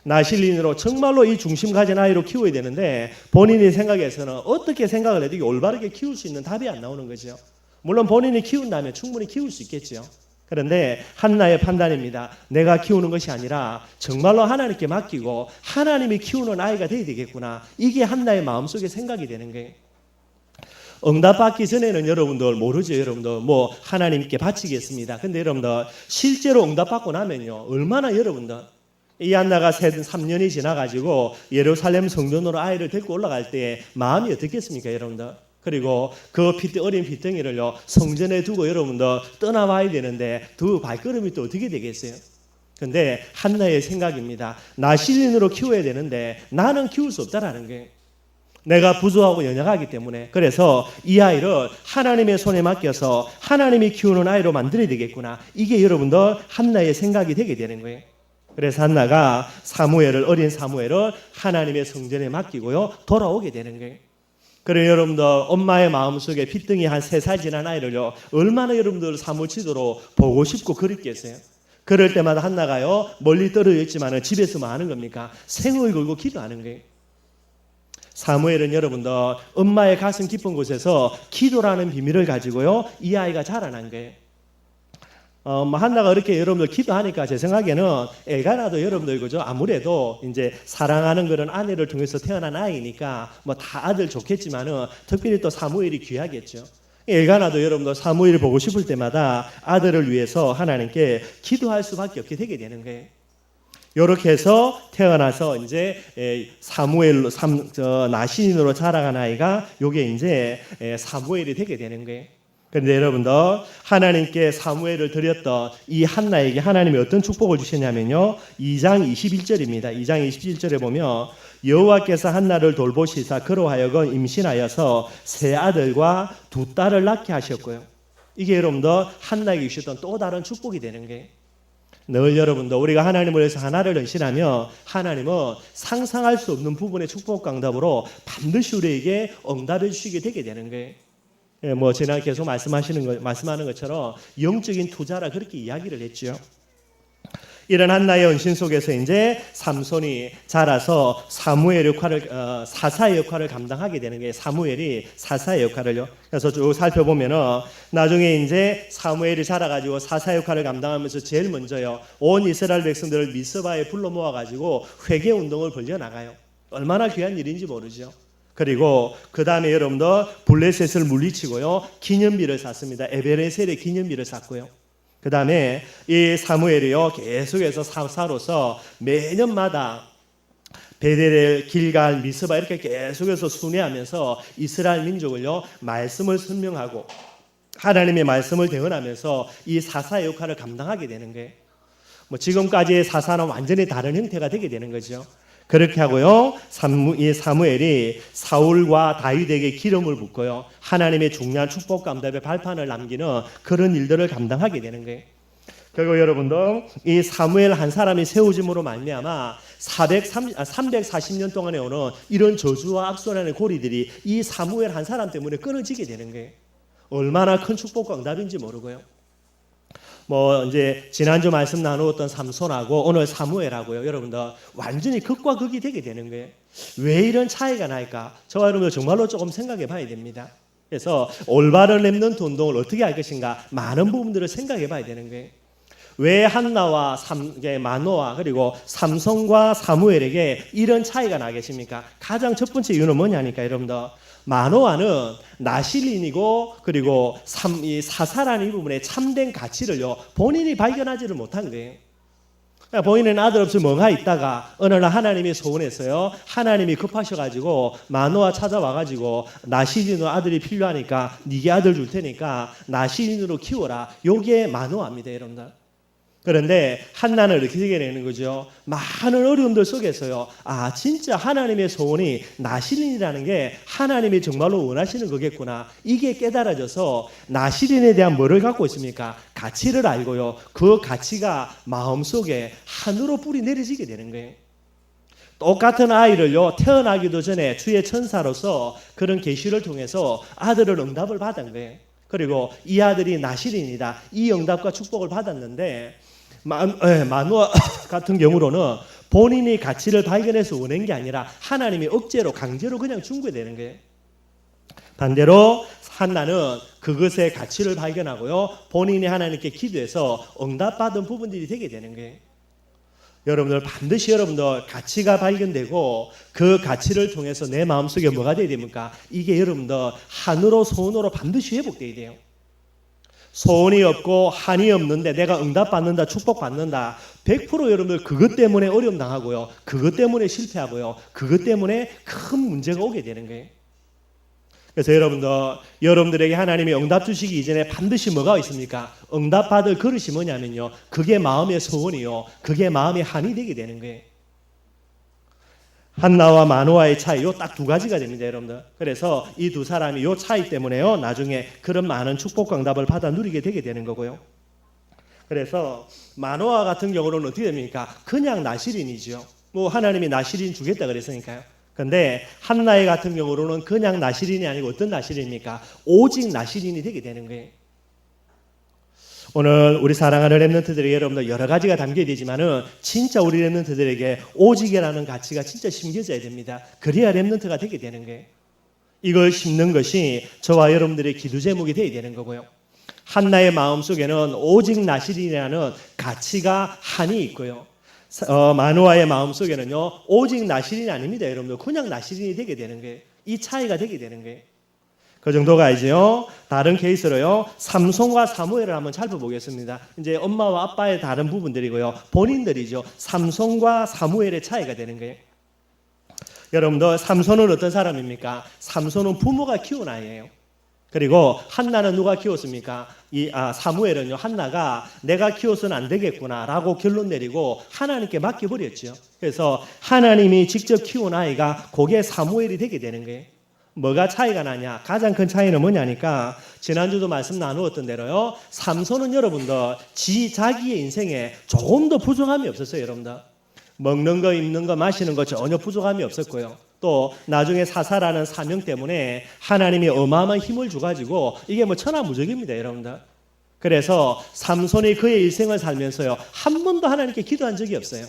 나실린으로 정말로 이 중심 가진 아이로 키워야 되는데 본인이 생각해서는 어떻게 생각을 해도 이게 올바르게 키울 수 있는 답이 안 나오는 거죠. 물론 본인이 키운다면 충분히 키울 수 있겠죠. 그런데 한나의 판단입니다. 내가 키우는 것이 아니라 정말로 하나님께 맡기고 하나님이 키우는 아이가 되어야 되겠구나. 이게 한나의 마음속에 생각이 되는 거예요. 응답받기 전에는 여러분들 모르죠. 여러분들 뭐 하나님께 바치겠습니다. 근데 여러분들 실제로 응답받고 나면요, 얼마나 여러분들 이 한나가 3년이 지나가지고 예루살렘 성전으로 아이를 데리고 올라갈 때 마음이 어떻겠습니까, 여러분들? 그리고 그 어린 피덩이를요 성전에 두고 여러분들 떠나와야 되는데 두 발걸음이 또 어떻게 되겠어요? 근데 한나의 생각입니다. 나실인으로 키워야 되는데 나는 키울 수 없다라는 게, 내가 부족하고 연약하기 때문에. 그래서 이 아이를 하나님의 손에 맡겨서 하나님이 키우는 아이로 만들어야 되겠구나. 이게 여러분들 한나의 생각이 되게 되는 거예요. 그래서 한나가 어린 사무엘을 하나님의 성전에 맡기고요 돌아오게 되는 거예요. 그래 여러분들 엄마의 마음속에 핏등이 한 3살 지난 아이를요 얼마나 여러분들 사무치도록 보고 싶고 그립겠어요. 그럴 때마다 한나가요 멀리 떨어져 있지만 집에서 뭐 하는 겁니까? 생을 걸고 기도하는 거예요. 사무엘은 여러분들 엄마의 가슴 깊은 곳에서 기도라는 비밀을 가지고요 이 아이가 자라난 거예요. 한나가 이렇게 여러분들 기도하니까 제 생각에는 엘가나도 여러분들 그죠? 아무래도 이제 사랑하는 그런 아내를 통해서 태어난 아이니까 뭐 다 아들 좋겠지만은 특별히 또 사무엘이 귀하겠죠. 엘가나도 여러분들 사무엘을 보고 싶을 때마다 아들을 위해서 하나님께 기도할 수밖에 없게 되게 되는 거예요. 이렇게 해서 태어나서 이제 사무엘로 나신인으로 자라간 아이가 요게 이제 사무엘이 되게 되는 거예요. 그런데 여러분들 하나님께 사무엘을 드렸던 이 한나에게 하나님이 어떤 축복을 주셨냐면요 2장 21절입니다. 2장 21절에 보면 여호와께서 한나를 돌보시사 그로 하여금 임신하여서 3아들과 2딸을 낳게 하셨고요. 이게 여러분들 한나에게 주셨던 또 다른 축복이 되는 거예요. 늘 여러분들 우리가 하나님을 위해서 하나를 헌신하며 하나님은 상상할 수 없는 부분의 축복과 응답으로 반드시 우리에게 응답해 주시게 되게 되는 거예요. 뭐 지난 계속 말씀하는 것처럼 영적인 투자라 그렇게 이야기를 했죠. 이런 한나의 헌신 속에서 이제 삼손이 자라서 사무엘 역할을 사사의 역할을 감당하게 되는 게 사무엘이 사사의 역할을요. 그래서 쭉 살펴보면은 나중에 이제 사무엘이 자라가지고 사사 역할을 감당하면서 제일 먼저요 온 이스라엘 백성들을 미스바에 불러 모아가지고 회개 운동을 벌려 나가요. 얼마나 귀한 일인지 모르죠. 그리고 그 다음에 여러분들 블레셋을 물리치고요 기념비를 샀습니다. 에베레셀의 기념비를 샀고요. 그 다음에 이 사무엘이요 계속해서 사사로서 매년마다 베델, 길갈, 미스바 이렇게 계속해서 순회하면서 이스라엘 민족을요 말씀을 설명하고 하나님의 말씀을 대언하면서 이 사사의 역할을 감당하게 되는 거예요. 뭐 지금까지의 사사는 완전히 다른 형태가 되게 되는 거죠. 그렇게 하고요 이 사무엘이 사울과 다윗에게 기름을 붓고요 하나님의 중요한 축복과 응답의 발판을 남기는 그런 일들을 감당하게 되는 거예요. 그리고 여러분들 이 사무엘 한 사람이 세워짐으로 말미암아 340년 동안에 오는 이런 저주와 악순환의 고리들이 이 사무엘 한 사람 때문에 끊어지게 되는 거예요. 얼마나 큰 축복과 응답인지 모르고요. 뭐 이제 지난주 말씀 나누었던 삼손하고 오늘 사무엘하고요 여러분들 완전히 극과 극이 되게 되는 거예요. 왜 이런 차이가 날까? 저와 여러분들 정말로 조금 생각해 봐야 됩니다. 그래서 올바른 렘넌트 운동을 어떻게 할 것인가 많은 부분들을 생각해 봐야 되는 거예요. 왜 한나와 마노아 그리고 삼손과 사무엘에게 이런 차이가 나겠습니까? 가장 첫 번째 이유는 뭐냐니까 여러분들 마노아는 나실인이고 그리고 사사라는 이 부분에 참된 가치를요 본인이 발견하지를 못한 거예요. 그러니까 본인은 아들 없이 멍하 있다가 어느 날 하나님이 소원했어요. 하나님이 급하셔가지고 마노아 찾아와가지고 나실인으로 아들이 필요하니까 네게 아들 줄 테니까 나실인으로 키워라. 요게 마노아입니다 여러분들. 그런데 한나는 이렇게 얘기하는 거죠. 많은 어려움들 속에서요. 아 진짜 하나님의 소원이 나실인이라는 게 하나님이 정말로 원하시는 거겠구나. 이게 깨달아져서 나실인에 대한 뭐를 갖고 있습니까? 가치를 알고요. 그 가치가 마음속에 하늘로 뿌리 내려지게 되는 거예요. 똑같은 아이를요 태어나기도 전에 주의 천사로서 그런 계시를 통해서 아들을 응답을 받은 거예요. 그리고 이 아들이 나실인이다. 이 응답과 축복을 받았는데 마노아 같은 경우로는 본인이 가치를 발견해서 원한 게 아니라 하나님이 억제로 강제로 그냥 준 거야 되는 거예요. 반대로 한나는 그것의 가치를 발견하고요 본인이 하나님께 기도해서 응답받은 부분들이 되게 되는 거예요. 여러분들 반드시 여러분들 가치가 발견되고 그 가치를 통해서 내 마음속에 뭐가 돼야 됩니까? 이게 여러분들 한으로 소원으로 반드시 회복돼야 돼요. 소원이 없고 한이 없는데 내가 응답받는다, 축복받는다. 100% 여러분들 그것 때문에 어려움 당하고요. 그것 때문에 실패하고요. 그것 때문에 큰 문제가 오게 되는 거예요. 그래서 여러분들에게 하나님이 응답 주시기 이전에 반드시 뭐가 있습니까? 응답 받을 그릇이 뭐냐면요. 그게 마음의 소원이요. 그게 마음의 한이 되게 되는 거예요. 한나와 마노아의 차이 요 딱 두 가지가 됩니다, 여러분들. 그래서 이 두 사람이 요 차이 때문에요. 나중에 그런 많은 축복과 응답을 받아 누리게 되게 되는 거고요. 그래서 마노아 같은 경우는 어떻게 됩니까? 그냥 나시린이죠. 뭐 하나님이 나시린 주겠다 그랬으니까요. 근데 한나의 같은 경우로는 그냥 나시린이 아니고 어떤 나시린입니까? 오직 나시린이 되게 되는 거예요. 오늘 우리 사랑하는 렘넌트들에게 여러분들 여러 가지가 담겨야 되지만은 진짜 우리 렘넌트들에게 오직이라는 가치가 진짜 심겨져야 됩니다. 그래야 렘넌트가 되게 되는 거예요. 이걸 심는 것이 저와 여러분들의 기도 제목이 되어야 되는 거고요. 한나의 마음속에는 오직 나시린이라는 가치가 한이 있고요. 마노아의 마음속에는요 오직 나시린이 아닙니다. 여러분들 그냥 나시린이 되게 되는 거예요. 이 차이가 되게 되는 거예요. 그 정도가 이제요. 다른 케이스로요. 삼손과 사무엘을 한번 살펴보겠습니다. 이제 엄마와 아빠의 다른 부분들이고요. 본인들이죠. 삼손과 사무엘의 차이가 되는 거예요. 여러분들 삼손은 어떤 사람입니까? 삼손은 부모가 키운 아이예요. 그리고 한나는 누가 키웠습니까? 사무엘은요. 한나가 내가 키워서는 안 되겠구나라고 결론 내리고 하나님께 맡겨버렸죠. 그래서 하나님이 직접 키운 아이가 그게 사무엘이 되게 되는 거예요. 뭐가 차이가 나냐? 가장 큰 차이는 뭐냐니까 지난주도 말씀 나누었던 대로요. 삼손은 여러분들 자기의 인생에 조금 더 부족함이 없었어요. 여러분들 먹는 거, 입는 거, 마시는 거 전혀 부족함이 없었고요. 또 나중에 사사라는 사명 때문에 하나님이 어마어마한 힘을 주가지고 이게 뭐 천하무적입니다. 여러분들. 그래서 삼손이 그의 일생을 살면서요. 한 번도 하나님께 기도한 적이 없어요.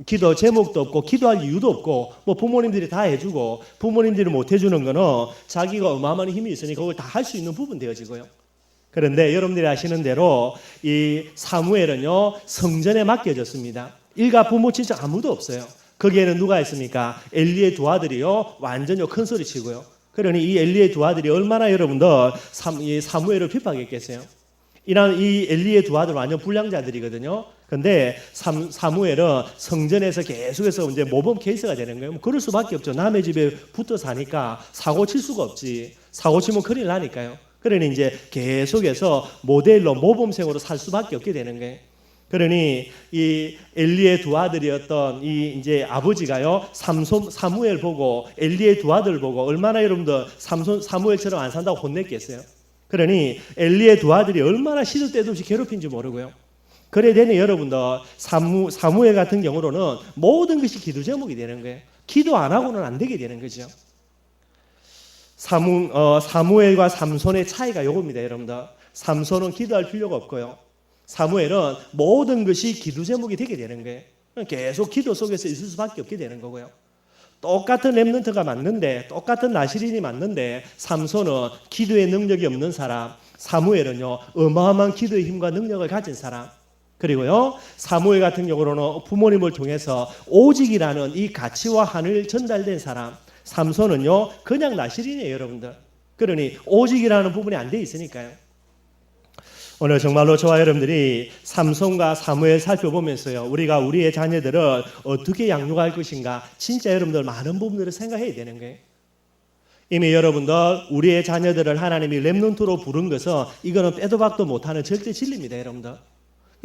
기도 제목도 없고 기도할 이유도 없고 뭐 부모님들이 다 해주고 부모님들이 못 해주는 거는 자기가 어마어마한 힘이 있으니 그걸 다 할 수 있는 부분 되어지고요. 그런데 여러분들이 아시는 대로 이 사무엘은요 성전에 맡겨졌습니다. 일가 부모 진짜 아무도 없어요. 거기에는 누가 있습니까? 엘리의 두 아들이요 완전히 큰 소리 치고요. 그러니 이 엘리의 두 아들이 얼마나 여러분들 사무엘을 핍박했겠어요. 이 엘리의 두 아들 완전 불량자들이거든요. 근데 사무엘은 성전에서 계속해서 이제 모범 케이스가 되는 거예요. 그럴 수밖에 없죠. 남의 집에 붙어 사니까 사고 칠 수가 없지. 사고 치면 큰일 나니까요. 그러니 이제 계속해서 모델로 모범생으로 살 수밖에 없게 되는 거예요. 그러니 이 엘리의 두 아들이었던 이 이제 아버지가요 사무엘 보고 엘리의 두 아들 보고 얼마나 여러분들 사무엘처럼 안 산다고 혼냈겠어요. 그러니 엘리의 두 아들이 얼마나 시도 때도 없이 괴롭힌지 모르고요. 그래 되니 여러분들 사무엘 같은 경우로는 모든 것이 기도 제목이 되는 거예요. 기도 안 하고는 안 되게 되는 거죠. 사무엘과 삼손의 차이가 이겁니다. 여러분들. 삼손은 기도할 필요가 없고요. 사무엘은 모든 것이 기도 제목이 되게 되는 거예요. 계속 기도 속에서 있을 수밖에 없게 되는 거고요. 똑같은 렘넌트가 맞는데 똑같은 나시린이 맞는데 삼손은 기도의 능력이 없는 사람, 사무엘은요 어마어마한 기도의 힘과 능력을 가진 사람. 그리고요 사무엘 같은 경우로는 부모님을 통해서 오직이라는 이 가치와 한을 전달된 사람. 삼손은요 그냥 나시린이에요. 여러분들. 그러니 오직이라는 부분이 안 돼 있으니까요. 오늘 정말로 저와 여러분들이 삼손과 사무엘 살펴보면서요 우리가 우리의 자녀들을 어떻게 양육할 것인가 진짜 여러분들 많은 부분들을 생각해야 되는 거예요. 이미 여러분들 우리의 자녀들을 하나님이 렘넌트로 부른 것은 이거는 빼도 박도 못하는 절대 진리입니다. 여러분들.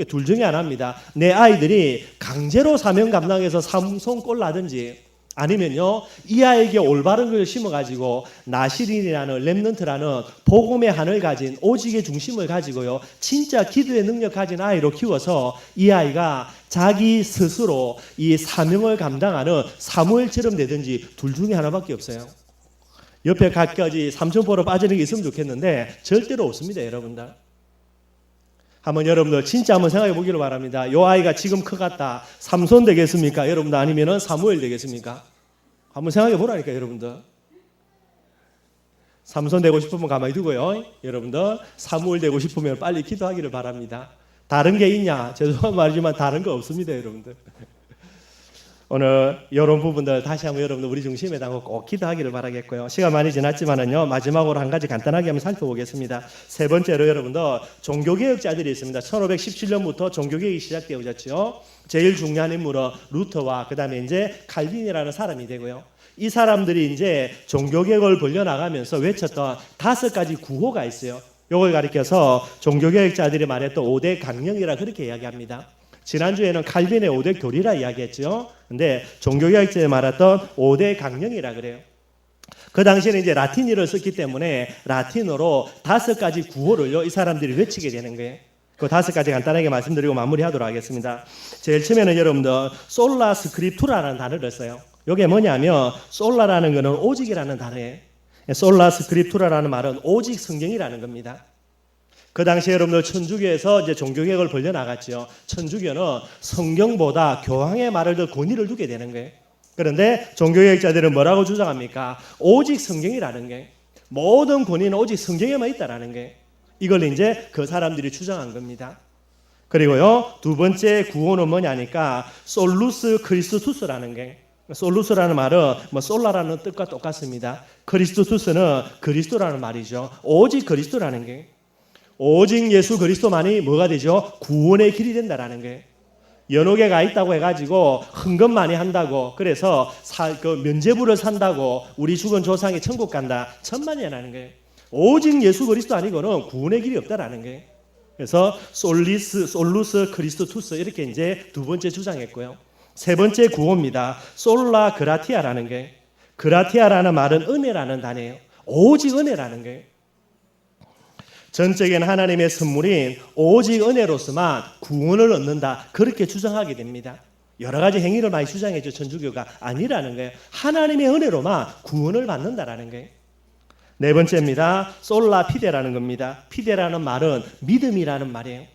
둘 중에 하나입니다. 내 아이들이 강제로 사명 감당해서 삼손 꼴 나든지 아니면요 이 아이에게 올바른 것을 심어가지고 나시린이라는 렘넌트라는 복음의 한을 가진 오직의 중심을 가지고요 진짜 기도의 능력 가진 아이로 키워서 이 아이가 자기 스스로 이 사명을 감당하는 사무엘처럼 되든지 둘 중에 하나밖에 없어요. 옆에 갖가지 삼천포로 빠지는 게 있으면 좋겠는데 절대로 없습니다. 여러분들. 한번 여러분들 진짜 한번 생각해 보기를 바랍니다. 이 아이가 지금 커갔다. 삼손 되겠습니까? 여러분들 아니면은 사무엘 되겠습니까? 한번 생각해 보라니까 여러분들. 삼손 되고 싶으면 가만히 두고요. 여러분들 사무엘 되고 싶으면 빨리 기도하기를 바랍니다. 다른 게 있냐? 죄송한 말이지만 다른 거 없습니다. 여러분들. 오늘 이런 부분들 다시 한번 여러분들 우리 중심에 담고 꼭 기도하기를 바라겠고요. 시간 많이 지났지만은요, 마지막으로 한 가지 간단하게 한번 살펴보겠습니다. 세 번째로 여러분들 종교개혁자들이 있습니다. 1517년부터 종교개혁이 시작되어졌죠. 제일 중요한 인물은 루터와 그 다음에 이제 칼빈이라는 사람이 되고요. 이 사람들이 이제 종교개혁을 벌려나가면서 외쳤던 5가지 구호가 있어요. 이걸 가리켜서 종교개혁자들이 말했던 5대 강령이라 그렇게 이야기합니다. 지난주에는 칼빈의 5대 교리라 이야기했죠. 근데 종교개혁자에 말했던 5대 강령이라 그래요. 그 당시에는 이제 라틴어를 썼기 때문에 라틴어로 5가지 구호를요, 이 사람들이 외치게 되는 거예요. 그 5가지 간단하게 말씀드리고 마무리하도록 하겠습니다. 제일 처음에는 여러분들 솔라 스크립투라는 단어를 써요. 이게 뭐냐면 솔라라는 것은 오직이라는 단어예요. 솔라 스크립투라는 말은 오직 성경이라는 겁니다. 그 당시에 여러분들 천주교에서 이제 종교개혁을 벌려나갔죠. 천주교는 성경보다 교황의 말을 더 권위를 두게 되는 거예요. 그런데 종교개혁자들은 뭐라고 주장합니까? 오직 성경이라는 게, 모든 권위는 오직 성경에만 있다라는 게, 이걸 이제 그 사람들이 주장한 겁니다. 그리고요, 두 번째 구호는 뭐냐니까 솔루스 크리스투스라는 게, 솔루스라는 말은 뭐 솔라라는 뜻과 똑같습니다. 크리스투스는 그리스도라는 말이죠. 오직 그리스도라는 게, 오직 예수 그리스도만이 뭐가 되죠? 구원의 길이 된다라는 게, 연옥에가 있다고 해가지고 헌금 많이 한다고 그래서 면죄부를 산다고 우리 죽은 조상이 천국 간다, 천만이 아니라는 거예요. 오직 예수 그리스도 아니고는 구원의 길이 없다라는 거예요. 그래서 솔루스 크리스투스 이렇게 이제 두 번째 주장했고요. 세 번째 구호입니다. 솔라 그라티아라는 게, 그라티아라는 말은 은혜라는 단어예요. 오직 은혜라는 거예요. 전적인 하나님의 선물인 오직 은혜로서만 구원을 얻는다, 그렇게 주장하게 됩니다. 여러 가지 행위를 많이 주장했죠. 천주교가 아니라는 거예요. 하나님의 은혜로만 구원을 받는다라는 거예요. 네 번째입니다. 솔라 피데라는 겁니다. 피데라는 말은 믿음이라는 말이에요.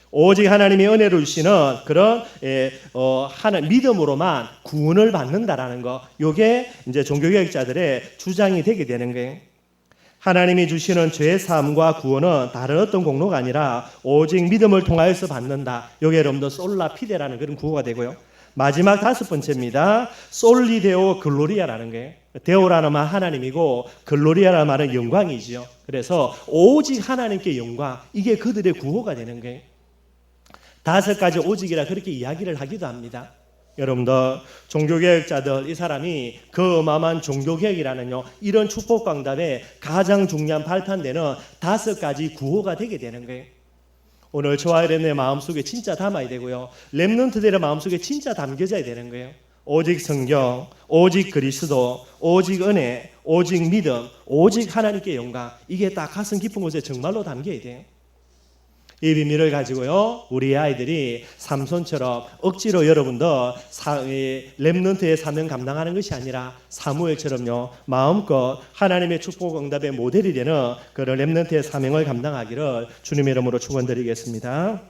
오직 하나님의 은혜를 주시는 그런 믿음으로만 구원을 받는다라는 거, 이게 이제 종교개혁자들의 주장이 되게 되는 거예요. 하나님이 주시는 죄 사함과 구원은 다른 어떤 공로가 아니라 오직 믿음을 통하여서 받는다. 이게 여러분들 솔라 피데라는 그런 구호가 되고요. 마지막 5번째입니다. 솔리데오 글로리아라는 게, 데오라는 말 하나님이고 글로리아라는 말은 영광이지요. 그래서 오직 하나님께 영광, 이게 그들의 구호가 되는 거예요. 5가지 오직이라 그렇게 이야기를 하기도 합니다. 여러분들 종교개혁자들, 이 사람이 그 어마어마한 종교개혁이라는요, 이런 축복광답에 가장 중요한 발판되는 5가지 구호가 되게 되는 거예요. 오늘 저와 여러분의 마음속에 진짜 담아야 되고요, 렘넌트들의 마음속에 진짜 담겨져야 되는 거예요. 오직 성경, 오직 그리스도, 오직 은혜, 오직 믿음, 오직 하나님께 영광, 이게 딱 가슴 깊은 곳에 정말로 담겨야 돼요. 이 비밀을 가지고요, 우리 아이들이 삼손처럼 억지로 여러분들 렘넌트의 사명 감당하는 것이 아니라 사무엘처럼요, 마음껏 하나님의 축복 응답의 모델이 되는 그런 렘넌트의 사명을 감당하기를 주님의 이름으로 축원드리겠습니다.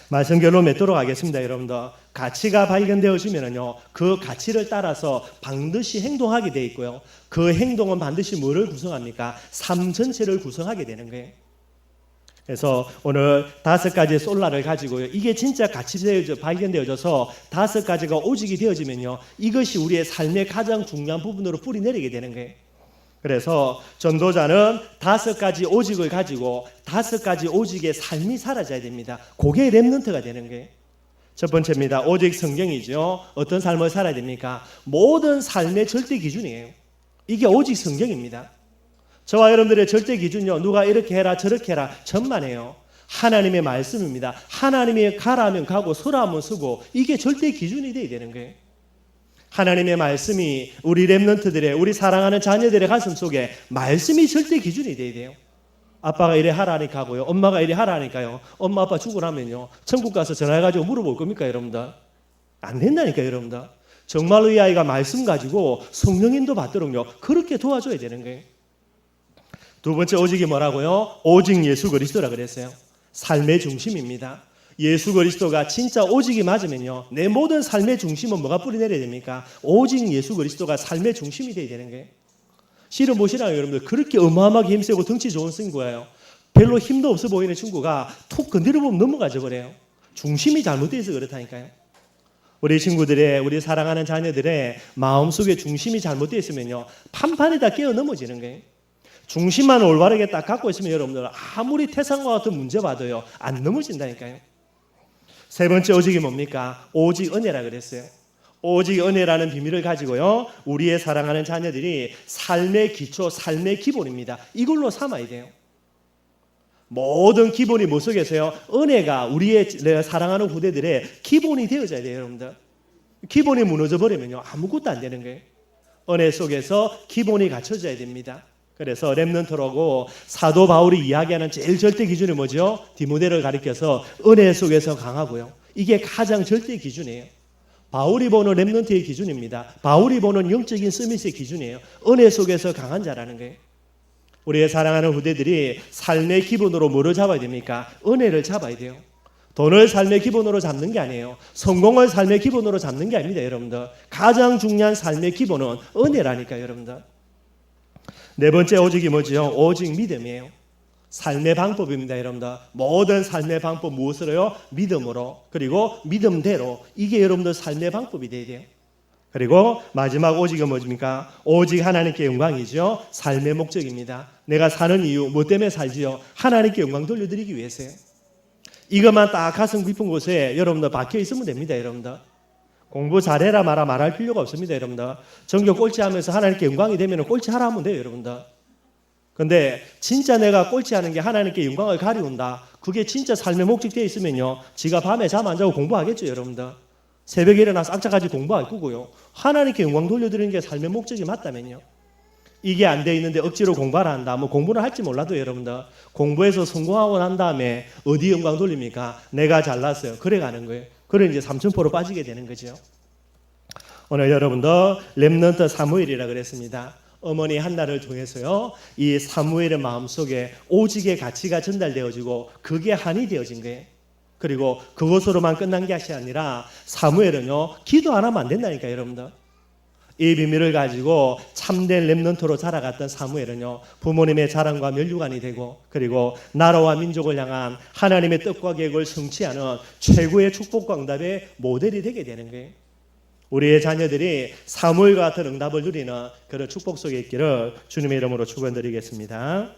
말씀 결론 맺도록 하겠습니다. 여러분들 가치가 발견되어지면은요, 그 가치를 따라서 반드시 행동하게 돼 있고요, 그 행동은 반드시 뭐를 구성합니까? 삶 전체를 구성하게 되는 거예요. 그래서 오늘 5가지의 솔라를 가지고요, 이게 진짜 같이 발견되어져서 5가지가 오직이 되어지면요, 이것이 우리의 삶의 가장 중요한 부분으로 뿌리내리게 되는 거예요. 그래서 전도자는 5가지 오직을 가지고 5가지 오직의 삶이 사라져야 됩니다. 그게 렘넌트가 되는 거예요. 첫 번째입니다. 오직 성경이죠. 어떤 삶을 살아야 됩니까? 모든 삶의 절대 기준이에요. 이게 오직 성경입니다. 저와 여러분들의 절대 기준요, 누가 이렇게 해라 저렇게 해라 전만해요. 하나님의 말씀입니다. 하나님이 가라 하면 가고 서라 하면 서고, 이게 절대 기준이 돼야 되는 거예요. 하나님의 말씀이 우리 렘넌트들의, 우리 사랑하는 자녀들의 가슴 속에 말씀이 절대 기준이 돼야 돼요. 아빠가 이래 하라니까 하고요, 엄마가 이래 하라니까요, 엄마 아빠 죽고 나면요, 천국 가서 전화해가지고 물어볼 겁니까 여러분들? 안 된다니까 여러분들. 정말로 이 아이가 말씀 가지고 성령인도 받도록요, 그렇게 도와줘야 되는 거예요. 두 번째 오직이 뭐라고요? 오직 예수 그리스도라 그랬어요. 삶의 중심입니다. 예수 그리스도가 진짜 오직이 맞으면요, 내 모든 삶의 중심은 뭐가 뿌리내려야 됩니까? 오직 예수 그리스도가 삶의 중심이 돼야 되는 거예요. 실은 보시라요 여러분들, 그렇게 어마어마하게 힘세고 덩치 좋은 친구예요. 별로 힘도 없어 보이는 친구가 툭 건드려보면 넘어가져 버려요. 중심이 잘못되어 있어 그렇다니까요. 우리 친구들의, 우리 사랑하는 자녀들의 마음속에 중심이 잘못되어 있으면요, 판판이 다 깨어 넘어지는 거예요. 중심만 올바르게 딱 갖고 있으면 여러분들 아무리 태산과 같은 문제 받아요, 안 넘어진다니까요. 세 번째 오직이 뭡니까? 오직 은혜라 그랬어요. 오직 은혜라는 비밀을 가지고요, 우리의 사랑하는 자녀들이 삶의 기초, 삶의 기본입니다. 이걸로 삼아야 돼요. 모든 기본이 뭐 속에서요? 은혜가 우리의 내가 사랑하는 후대들의 기본이 되어져야 돼요, 여러분들. 기본이 무너져 버리면요, 아무것도 안 되는 거예요. 은혜 속에서 기본이 갖춰져야 됩니다. 그래서 렘넌트라고 사도 바울이 이야기하는 제일 절대 기준이 뭐죠? 디모데를 가리켜서 은혜 속에서 강하고요. 이게 가장 절대 기준이에요. 바울이 보는 렘넌트의 기준입니다. 바울이 보는 영적인 서밋의 기준이에요. 은혜 속에서 강한 자라는 거예요. 우리의 사랑하는 후대들이 삶의 기본으로 뭐를 잡아야 됩니까? 은혜를 잡아야 돼요. 돈을 삶의 기본으로 잡는 게 아니에요. 성공을 삶의 기본으로 잡는 게 아닙니다, 여러분들. 가장 중요한 삶의 기본은 은혜라니까요, 여러분들. 네 번째 오직이 뭐죠? 오직 믿음이에요. 삶의 방법입니다, 여러분들. 모든 삶의 방법 무엇으로요? 믿음으로. 그리고 믿음대로. 이게 여러분들 삶의 방법이 돼야 돼요. 그리고 마지막 오직은 뭐입니까? 오직 하나님께 영광이죠. 삶의 목적입니다. 내가 사는 이유 뭐 때문에 살지요? 하나님께 영광 돌려드리기 위해서요. 이것만 딱 가슴 깊은 곳에 여러분들 박혀 있으면 됩니다, 여러분들. 공부 잘해라 마라 말할 필요가 없습니다, 여러분들. 전교 꼴찌하면서 하나님께 영광이 되면 꼴찌하라 하면 돼요, 여러분들. 근데 진짜 내가 꼴찌하는 게 하나님께 영광을 가리운다. 그게 진짜 삶의 목적되어 있으면요, 지가 밤에 잠 안 자고 공부하겠죠, 여러분들. 새벽에 일어나서 악자까지 공부할 거고요. 하나님께 영광 돌려드리는 게 삶의 목적이 맞다면요. 이게 안 돼 있는데 억지로 공부를 한다. 뭐 공부는 할지 몰라도 여러분들, 공부해서 성공하고 난 다음에 어디 영광 돌립니까? 내가 잘났어요. 그래 가는 거예요. 그래 이제 삼천포로 빠지게 되는 거죠. 오늘 여러분들 렘넌트 사무엘이라 그랬습니다. 어머니 한나를 통해서요, 이 사무엘의 마음속에 오직의 가치가 전달되어지고 그게 한이 되어진 거예요. 그리고 그것으로만 끝난 것이 아니라 사무엘은요, 기도 안 하면 안 된다니까요, 여러분들. 이 비밀을 가지고 참된 렘넌트로 자라갔던 사무엘은요, 부모님의 자랑과 면류관이 되고, 그리고 나라와 민족을 향한 하나님의 뜻과 계획을 성취하는 최고의 축복과 응답의 모델이 되게 되는 거예요. 우리의 자녀들이 사무엘과 같은 응답을 누리는 그런 축복 속에 있기를 주님의 이름으로 축원드리겠습니다.